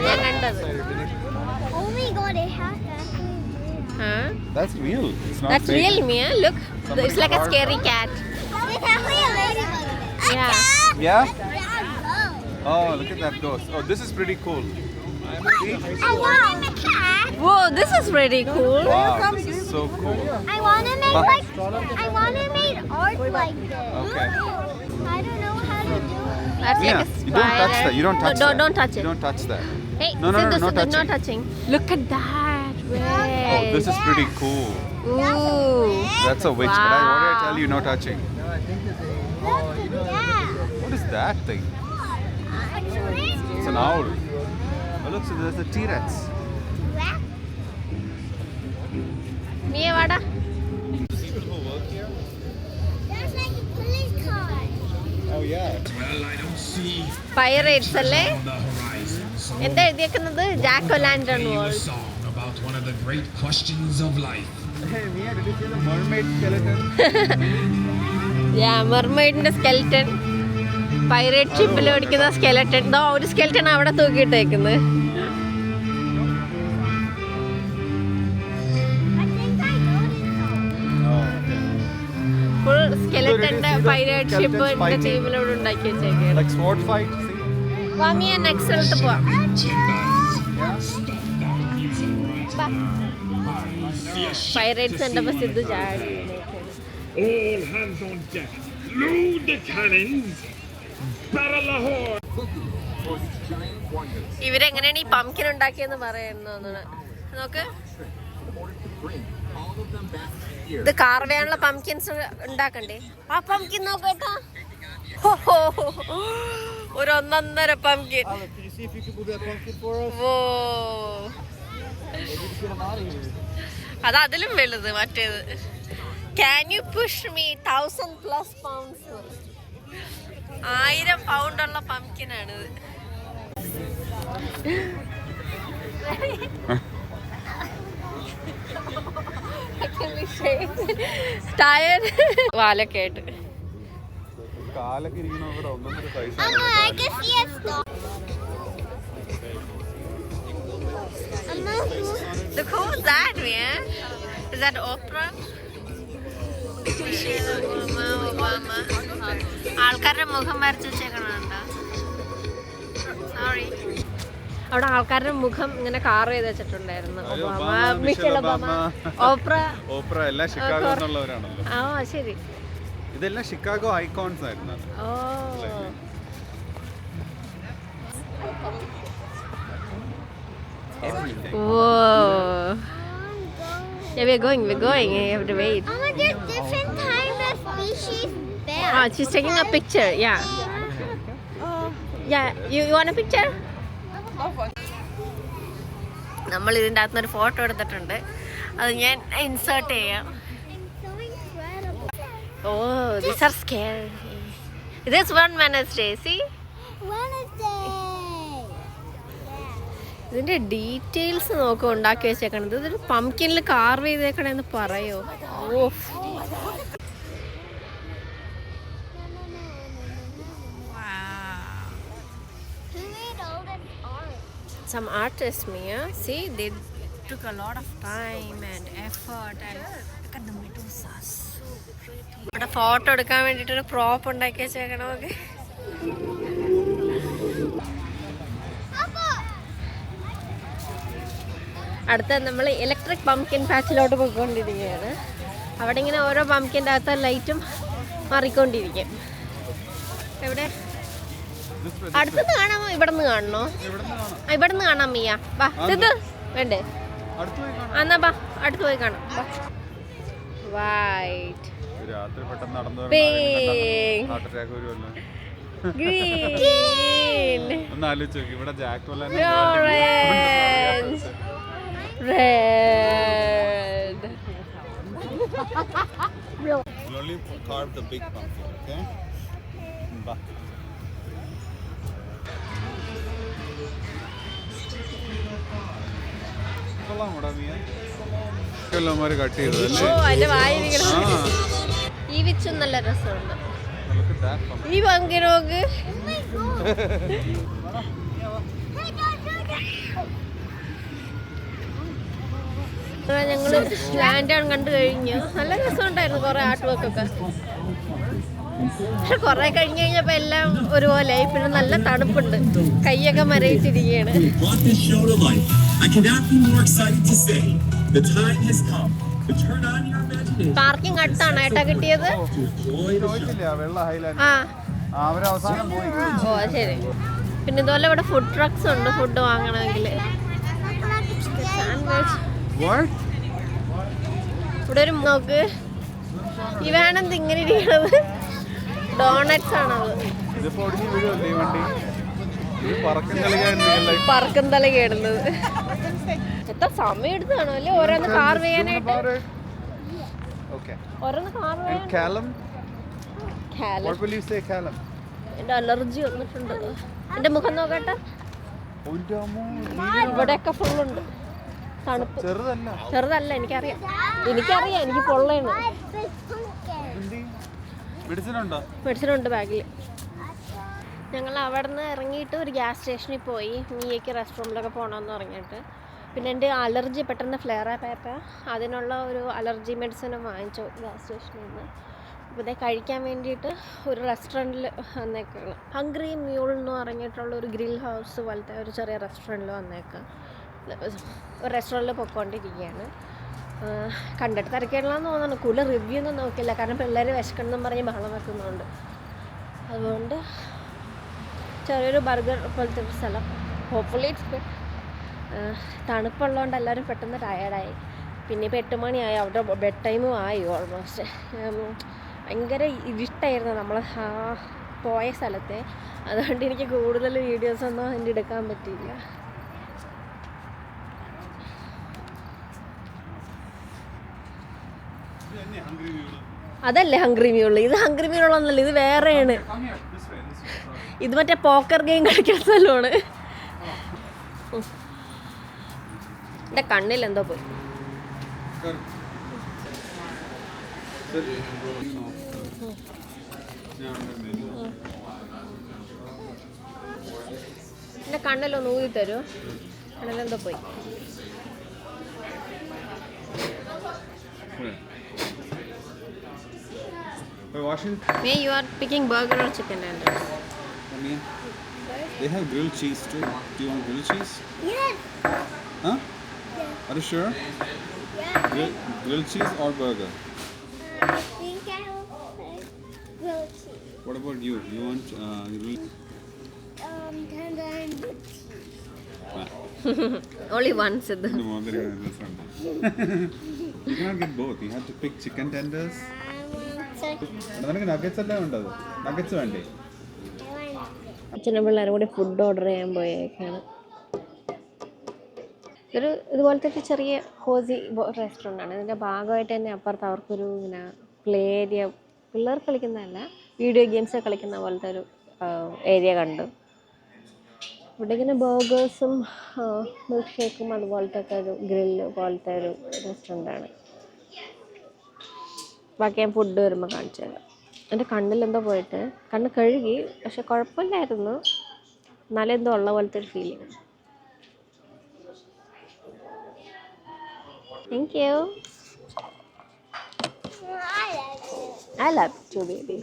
ഞാൻ കണ്ടത്. Oh my god, it has that. Huh? That's real. It's not That's fake. real, Mia. Look, it's like a scary cat. It's actually a ladybug. Yeah. Yeah? Yeah. Oh, look at that ghost. Oh, this is pretty cool. I want a cat. Whoa, this is pretty cool. Wow, this is so cool. I want to make like I want to make art like this. Okay. I don't know how to do it. That's Yeah, like a you don't touch spider. that. You don't touch No, that. don't touch it. You don't touch that. Hey, No, no, no, Sindhu, no Sindhu, not touching. touching. Look at that. Oh, this is pretty cool. Ooh. That's a witch. But what did I Wow. tell you? No touching. Look at that. What is that thing? It's an owl. Oh, look, so there's a T-Rex. Mia, vada. There's like a police car. Oh, yeah. Well, I don't see Pirates അല്ലേ? on the horizon. So എന്താ എഴുതിയേക്കുന്നത്? Jack O'Lantern play a World. song about one of the great questions of life. Hey, Mia, did you see the mermaid skeleton? Yeah, മെർമെയ്ഡിന്റെ skeleton. Pirate ഷിപ്പിൽ ഓടിക്കുന്ന skeleton. ദാ ഒരു skeleton അവിടെ തൂക്കിയിട്ടേക്കുന്നത്. I think I know this song. Oh, okay. Full സ്കെലറ്റന്റെ So did you see the pirate skeletons ഷിപ്പിന്റെ fighting? ടീമിലോട് ഉണ്ടാക്കി വെച്ചേക്കാണ്. Like sword fight, see? വാമിയ നെക്സ്റ്റ് സ്ഥലത്ത് പോവാം. പൈറേറ്റ്സ് കണ്ടപ്പോ സിദ്ധു ചാടി. All hands on deck. Load the cannons. Barrel the horse. ഇവരെങ്ങനെയാണ് ഈ പംകിൻ ഉണ്ടാക്കിയെന്ന് പറയുന്നു. നോക്ക്, ഇത് കാർവയാനുള്ള പംകിൻസ് ഉണ്ടാക്കണ്ടേ? ആ പംകിൻ നോക്കേട്ടോ, ഒരു ഒന്നൊന്നര pumpkin. Can you see if you can move that pumpkin for us? Oh, Maybe just get him out of here. അത് അതിലും വലുത് മറ്റേത്. Can you push me 1000+ pounds? 1000 പൗണ്ടുള്ള പംകിനാണിത്. Tired വാലൊക്കെ ആയിട്ട്. കാലൊക്കെ ഇരിക്കണ അവിടെ ഒന്നൊന്നര size ആണ്. Mama, I can see a star. Mama, Look, who's that, man? Is that Oprah? Obama. ആൾക്കാരുടെ മുഖം വരച്ച് വെച്ചേക്കണുണ്ടോ? സോറി, അവിടെ ആൾക്കാരുടെ മുഖം ഇങ്ങനെ കാർ ചെയ്ത് വെച്ചിട്ടുണ്ടായിരുന്നു. ഒബാമ, മിഷേൽ ഒബാമ, ഓപ്ര എല്ലാം ഷിക്കാഗോ എന്നുള്ളവരാണല്ലോ. ആ ശരി. ഇതെല്ലാം ഷിക്കാഗോ ഐക്കോൺസ് ആയിരുന്നു. ഓ, whoa. Yeah, we're going. You have to wait. Mama, there's different kinds of species there. Oh, she's taking a picture. Yeah. Yeah. You want a picture? നമ്മൾ ഇതിൻ്റെ അകത്തുനിന്ന് ഒരു photo എടുത്തിട്ടുണ്ട്. അത് ഞാൻ ഇൻസേർട്ട് ചെയ്യാം. It's so incredible. Oh, these are scary. This one Wednesday. See? Wednesday. ഇതിന്റെ details നോക്കി ഉണ്ടാക്കി വെച്ചേക്കണത്. ഇതൊരു പംകിനിൽ കാർവ് ചെയ്തേക്കണെന്ന് പറയോ? Of. Who made all this art? Some artists, Mia. See, they took a lot of time and effort and look at the medusas. So pretty. ഇവിടെ photo എടുക്കാൻ വേണ്ടിട്ട് ഒരു prop ഉണ്ടാക്കി വെച്ചേക്കണമൊക്കെ. അടുത്ത നമ്മൾ ഇലക്ട്രിക് പംകിൻ പാച്ചിലോട്ട് പോയിക്കൊണ്ടിരിക്കുകയാണ്. അവിടെ ഇങ്ങനെ ഓരോ പംകിൻ്റെ അകത്ത് ലൈറ്റും മാറിക്കൊണ്ടിരിക്കും. എവിടെ അടുത്തുനിന്ന് കാണാമോ? ഇവിടെ നിന്ന് കാണണോ? ഇവിടെ നിന്ന് കാണാം. മിയ വാ. സിദ്ധു വേണ്ടേ? എന്നാ ബാ, അടുത്ത് പോയി കാണാം. വൈറ്റ്, രാത്രി പെട്ടെന്ന് നടന്നു പിങ്ക്, ഗ്രീൻ, ഒന്ന് ആലോചിച്ച് നോക്കി. ഇവിടെ Jack orange, red. We'll only carve the big pumpkin, okay? Cut ചെയ്തത് ഓ അതിന്റെ വായിരിക്കണം. ഈ വിച്ചും നല്ല രസമുണ്ട്. ഈ ഭംഗി നോക്ക്. ഞങ്ങള് ലാൻഡ് ആണ് കണ്ടു കഴിഞ്ഞു. നല്ല രസമുണ്ടായിരുന്നു കുറെ ആർട്ട് വർക്ക് ഒക്കെ. പക്ഷെ കുറെ കഴിഞ്ഞ് കഴിഞ്ഞപ്പോ എല്ലാം ഒരുപോലെ പിന്നെ നല്ല തണുപ്പുണ്ട്. കൈയൊക്കെ മരയിച്ചിരിക്കുകയാണ്. പാർക്കിംഗ് അടുത്താണ് ഏട്ടാ കിട്ടിയത്. അവസാനം പോയി. ഓ ശരി. പിന്നെ ഇതുപോലെ ഇവിടെ ഫുഡ് ട്രക്സ് ഉണ്ട് ഫുഡ് വാങ്ങണമെങ്കിൽ. ഇവിടെ ഒരു നോക്ക് ഇവാണെന്ത് ഇങ്ങനെ ഇരിക്കണത്. ഡോണറ്റ്സ് ആണത്. പറക്കും തല കേടുന്നത്. എത്ര സമയം എടുത്താണോ അല്ലേ ഓരോന്ന് കാർവ് ചെയ്യാനായിട്ട്. ഓരോന്ന് കാർവ് ചെയ്യാൻ. എന്റെ അലർജി വന്നിട്ടുണ്ട്. എന്റെ മുഖം നോക്കട്ടെ. ഇവിടെയൊക്കെ ഫുള്ളുണ്ട് തണുപ്പ്. ചെറുതല്ല എനിക്കറിയാം. എനിക്ക് പൊള്ളയാണ്. മെഡിസിൻ ഉണ്ട് ബാഗിൽ. ഞങ്ങൾ അവിടെ നിന്ന് ഇറങ്ങിയിട്ട് ഒരു ഗ്യാസ് സ്റ്റേഷനിൽ പോയി. മിയയ്ക്ക് റെസ്റ്റോറൻറ്റിലൊക്കെ പോകണമെന്ന് പറഞ്ഞിട്ട്. പിന്നെ എൻ്റെ അലർജി പെട്ടെന്ന് ഫ്ലെയർ ആയപ്പോൾ അതിനുള്ള ഒരു അലർജി മെഡിസിനും വാങ്ങിച്ചു ഗ്യാസ് സ്റ്റേഷനിൽ നിന്ന്. അപ്പോൾ ഇതേ കഴിക്കാൻ വേണ്ടിയിട്ട് ഒരു റെസ്റ്റോറൻറ്റിൽ വന്നേക്കാണ്. ഹംഗ്രി മ്യൂൾ എന്ന് പറഞ്ഞിട്ടുള്ള ഒരു ഗ്രിൽ ഹൗസ് പോലത്തെ ഒരു ചെറിയ റെസ്റ്റോറൻറ്റിൽ വന്നേക്കാം. ഒരു റെസ്റ്റോറൻറ്റിൽ പൊയ്ക്കൊണ്ടിരിക്കുകയാണ്. കണ്ടിട്ട് തിരക്കേടില്ലാന്ന് തോന്നുന്നു. കൂടുതൽ റിവ്യൂ ഒന്നും നോക്കില്ല, കാരണം പിള്ളേർ വിശക്കണമെന്നും പറഞ്ഞ് ബഹളം വെക്കുന്നുണ്ട്. അതുകൊണ്ട് ചെറിയൊരു ബർഗർ പോലത്തെ ഒരു സ്ഥലം. Hopefully it's good. തണുപ്പുള്ളതുകൊണ്ട് എല്ലാവരും പെട്ടെന്ന് ടയേർഡായി. പിന്നെ ഇപ്പോൾ 8 മണിയായി. അവിടെ ബെഡ് ടൈമും ആയി ഓൾമോസ്റ്റ്. ഭയങ്കര ഇഷ്ടമായിരുന്നു നമ്മൾ പോയ സ്ഥലത്തെ. അതുകൊണ്ട് എനിക്ക് കൂടുതൽ വീഡിയോസൊന്നും അതിൻ്റെ എടുക്കാൻ പറ്റിയില്ല. അതല്ലേ ഹംഗ്രി മ്യൂൾ. ഇത് ഹംഗ്രി മ്യൂളൊന്നല്ല, ഇത് വേറെയാണ്. ഇത് മറ്റേ പോക്കർ ഗെയിം കളിക്കുന്ന സ്ഥലമാണ്. എൻ്റെ കണ്ണിൽ എന്തോ പോയി. എൻ്റെ കണ്ണിലൊന്ന് ഊതി തരുമോ? കണ്ണിലെന്തോ പോയി. May you are picking burger or chicken tenders? They have grilled cheese too. Do you want grilled cheese? Yes. Huh? Yeah. Are you sure? Yeah. Grilled cheese or burger? I think I want grilled cheese. What about you? You want grilled? Tender and good cheese. Only once. You cannot get both. You have to pick chicken tenders. Nuggets nuggets വേണ്ടേ? അച്ഛനും പിള്ളേരും കൂടി food order ചെയ്യാൻ പോയേക്കാണ്. ഇതുപോലത്തെ ഒരു ചെറിയ Kosi restaurant ആണ്. ഇതിൻ്റെ ഭാഗമായിട്ട് തന്നെ അപ്പുറത്ത് അവർക്കൊരു ഇങ്ങനെ പ്ലേ ഏരിയ, പിള്ളേർ കളിക്കുന്നതല്ല, വീഡിയോ ഗെയിംസ് കളിക്കുന്ന പോലത്തെ ഒരു ഏരിയ കണ്ടു. ഇവിടെ ഇങ്ങനെ ബർഗേഴ്സും മിൽക്ക് ഷേക്കും അതുപോലത്തെ ഒക്കെ ഒരു ഗ്രില്ല് പോലത്തെ ഒരു റെസ്റ്റോറൻ്റാണ്. ബാക്കി ഞാൻ ഫുഡ് വരുമ്പോൾ കാണിച്ചു തരാം. എൻ്റെ കണ്ണിലെന്തോ പോയിട്ട് കണ്ണ് കഴുകി, പക്ഷെ കുഴപ്പമില്ലായിരുന്നു. എന്നാലും എന്തോ ഉള്ള പോലത്തെ ഒരു feeling. Thank you. I love it too, baby.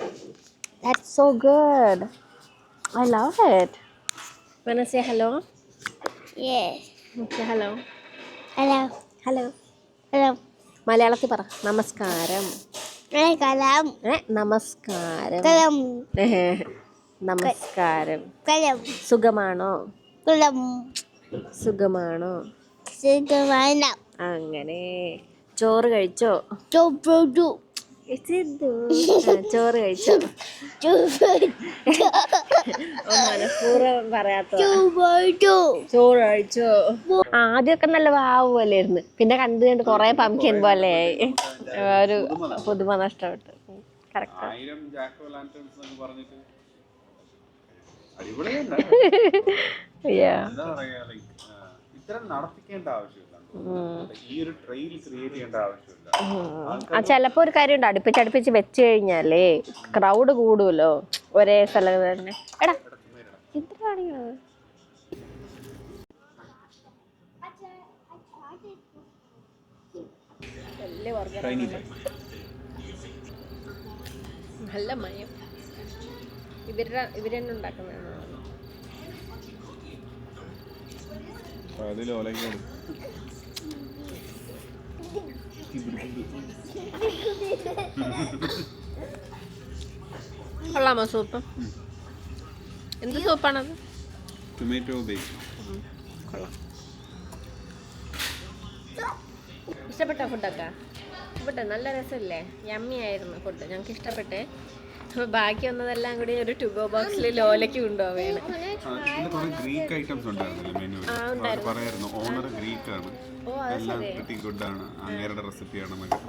That's so good. I love it. Wanna say hello? Yes. Say hello. Hello. Hello. Hello. മലയാളത്തിൽ പറ. നമസ്കാരം. Kalam. നമസ്കാരം. Kalam. നമസ്കാരം. Kalam. സുഖമാണോ? Kalam. സുഖമാണോ? Sigmana. അങ്ങനെ. ചോറ് കഴിച്ചോ? Choprodu. ചോറ് കഴിച്ചോ? മനഃപൂർവ്വം പറയാത്ത. ചോറ് കഴിച്ചോ? ആദ്യമൊക്കെ നല്ല വാവുപോലെയായിരുന്നു, പിന്നെ കണ്ടു കണ്ട് കുറെ പംകിൻ പോലെയായി. ഒരു പുതുമ നഷ്ടപ്പെട്ടു. കറക്റ്റ്. അടിപൊളിയല്ല. Yeah. എന്താ പറയാ, ലൈക്ക് ഇത്തരം നടത്തിക്കേണ്ട ആവശ്യമില്ല. ഈ ഒരു ട്രെയിൽ ക്രിയേറ്റ് ചെയ്യേണ്ട ആവശ്യമില്ല. ചിലപ്പോ ഒരു കാര്യമുണ്ട്, അടുപ്പിച്ചടുപ്പിച്ച് വെച്ച് കഴിഞ്ഞാലേ ക്രൗഡ് കൂടുമല്ലോ ഒരേ സ്ഥലത്ത് തന്നെ. എടാ ഇത്ര കാണിക്കണത് വലിയ വർഗം, നല്ല മയം. ഇവരെന്നെ ഉണ്ടാക്കുന്നതാണ്. കൊള്ളാമോ സൂപ്പ്? എന്ത് സൂപ്പാണത്? Tomato base. കൊള്ളാം. ഇഷ്ടപ്പെട്ട ഫുഡൊക്കെ? ഇഷ്ടപ്പെട്ടെ? നല്ല രസമില്ലേ? യമ്മി ആയിരുന്നു ഫുഡ്, ഞങ്ങൾക്ക് ഇഷ്ടപ്പെട്ടെ. അപ്പോൾ ബാക്കി വന്നതെല്ലാം കൂടി ഒരു ടു ഗോ ബോക്സിൽ ലോലയ്ക്ക് കൊണ്ടുപോവുകയാണ്. ഗ്രീക്ക് ഐറ്റംസ് ഉണ്ടായിരുന്നില്ല മെനുവിൽ? പറയായിരുന്നു ഓണർ ഗ്രീക്ക് ആണ്, എല്ലാം പ്രിറ്റി ഗുഡ് ആണ്, അങ്ങേരുടെ റെസിപ്പിയാണെന്നൊക്കെ.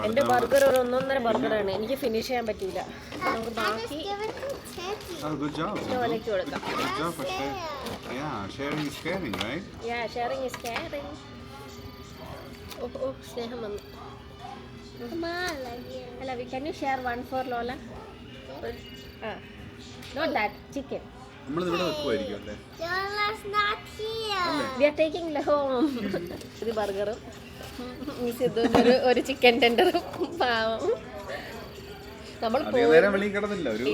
എൻ്റെ ബർഗർ ഒരു 1.5 ബർഗറാണ്, എനിക്ക് ഫിനിഷ് ചെയ്യാൻ പറ്റിയില്ല. നമുക്ക് ബാക്കി ലോലയ്ക്ക് കൊടുക്കാം. Sharing is caring. ഓ സ്നേഹം വന്നു. അല്ല, can you share one for Lola? Not that, chicken. നമ്മളിവിടെ വെക്കുമായിരിക്കും അല്ലേ? Lola's not here. We are taking home. ഇത് ബർഗറും സിദ്ധുവിൻ്റെ ഒരു ചിക്കൻ ടെൻഡറും. പാവം നമ്മൾ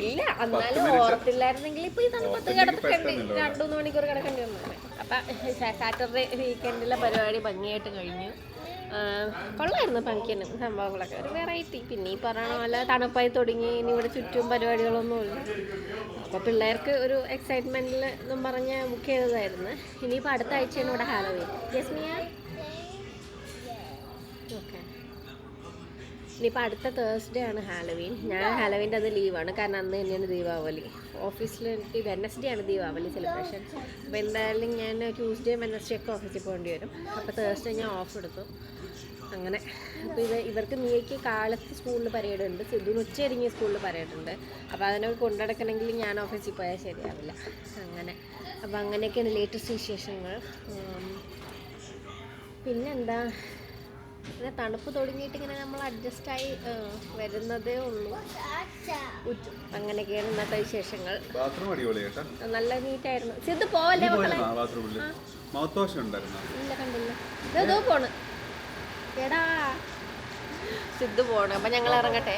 ഇല്ല, എന്നാലും ഓർത്തില്ലായിരുന്നെങ്കിൽ ഇപ്പൊ ഈ തണുപ്പത്ത് കിടക്കേണ്ടി 2-3 മണിക്കൂർ കിടക്കേണ്ടി വന്നു. അപ്പം സാറ്റർഡേ വീക്കെൻഡിലെ പരിപാടി ഭംഗിയായിട്ട് കഴിഞ്ഞു. കൊള്ളായിരുന്നു ഫംഗ്ഷനും സംഭവങ്ങളൊക്കെ, ഒരു വെറൈറ്റി. പിന്നെ ഈ പറയണ പോലെ തണുപ്പായി തുടങ്ങി, ഇനി ഇവിടെ ചുറ്റും പരിപാടികളൊന്നുമില്ല. അപ്പോൾ പിള്ളേർക്ക് ഒരു എക്സൈറ്റ്മെൻറ്റിൽ എന്നും പറഞ്ഞ് ബുക്ക് ചെയ്തതായിരുന്നു. ഇനിയിപ്പോൾ അടുത്ത ആഴ്ചയാണ് ഇവിടെ ഹാലോവീൻ. ജസ്മിയ ഓക്കെ. ഇനിയിപ്പോൾ അടുത്ത തേഴ്സ്ഡേ ആണ് ഹാലോവീൻ. ഞാൻ ഹാലോവീൻ്റെ അത് ലീവാണ്, കാരണം അന്ന് തന്നെയാണ് ദീപാവലി. ഓഫീസിൽ എനിക്ക് വെനസ്ഡേ ആണ് ദീപാവലി സെലിബ്രേഷൻ. അപ്പോൾ എന്തായാലും ഞാൻ ട്യൂസ്ഡേ വെനസ്ഡേ ഒക്കെ ഓഫീസിൽ പോകേണ്ടി വരും. അപ്പോൾ തേഴ്സ്ഡേ ഞാൻ ഓഫ് എടുത്തു. അങ്ങനെ അപ്പോൾ ഇവർക്ക് നീയ്ക്ക് കാലത്ത് സ്കൂളിൽ പരേഡ് ഉണ്ട്, സിദ്ധുവിന് ഉച്ചരിഞ്ഞ് സ്കൂളിൽ പരേഡ് ഉണ്ട്. അപ്പോൾ അതിനൊക്കെ കൊണ്ടുനടക്കണമെങ്കിൽ ഞാൻ ഓഫീസിൽ പോയാൽ ശരിയാവില്ല. അങ്ങനെ അപ്പോൾ അങ്ങനെയൊക്കെയാണ് ലേറ്റസ്റ്റ് വിശേഷങ്ങൾ. പിന്നെന്താ, പിന്നെ തണുപ്പ് തുടങ്ങിയിട്ട് ഇങ്ങനെ നമ്മൾ അഡ്ജസ്റ്റായി വരുന്നതേ ഉള്ളൂ. അങ്ങനെയൊക്കെയാണ് ഇന്നത്തെ വിശേഷങ്ങൾ. നല്ല നീറ്റായിരുന്നു. സിദ്ധു പോവല്ലേ മക്കളെ? ഇല്ല, കണ്ടില്ല. ഇതോ പോണ് എടാ, സിദ്ധു പോണ്. അപ്പം ഞങ്ങൾ ഇറങ്ങട്ടെ.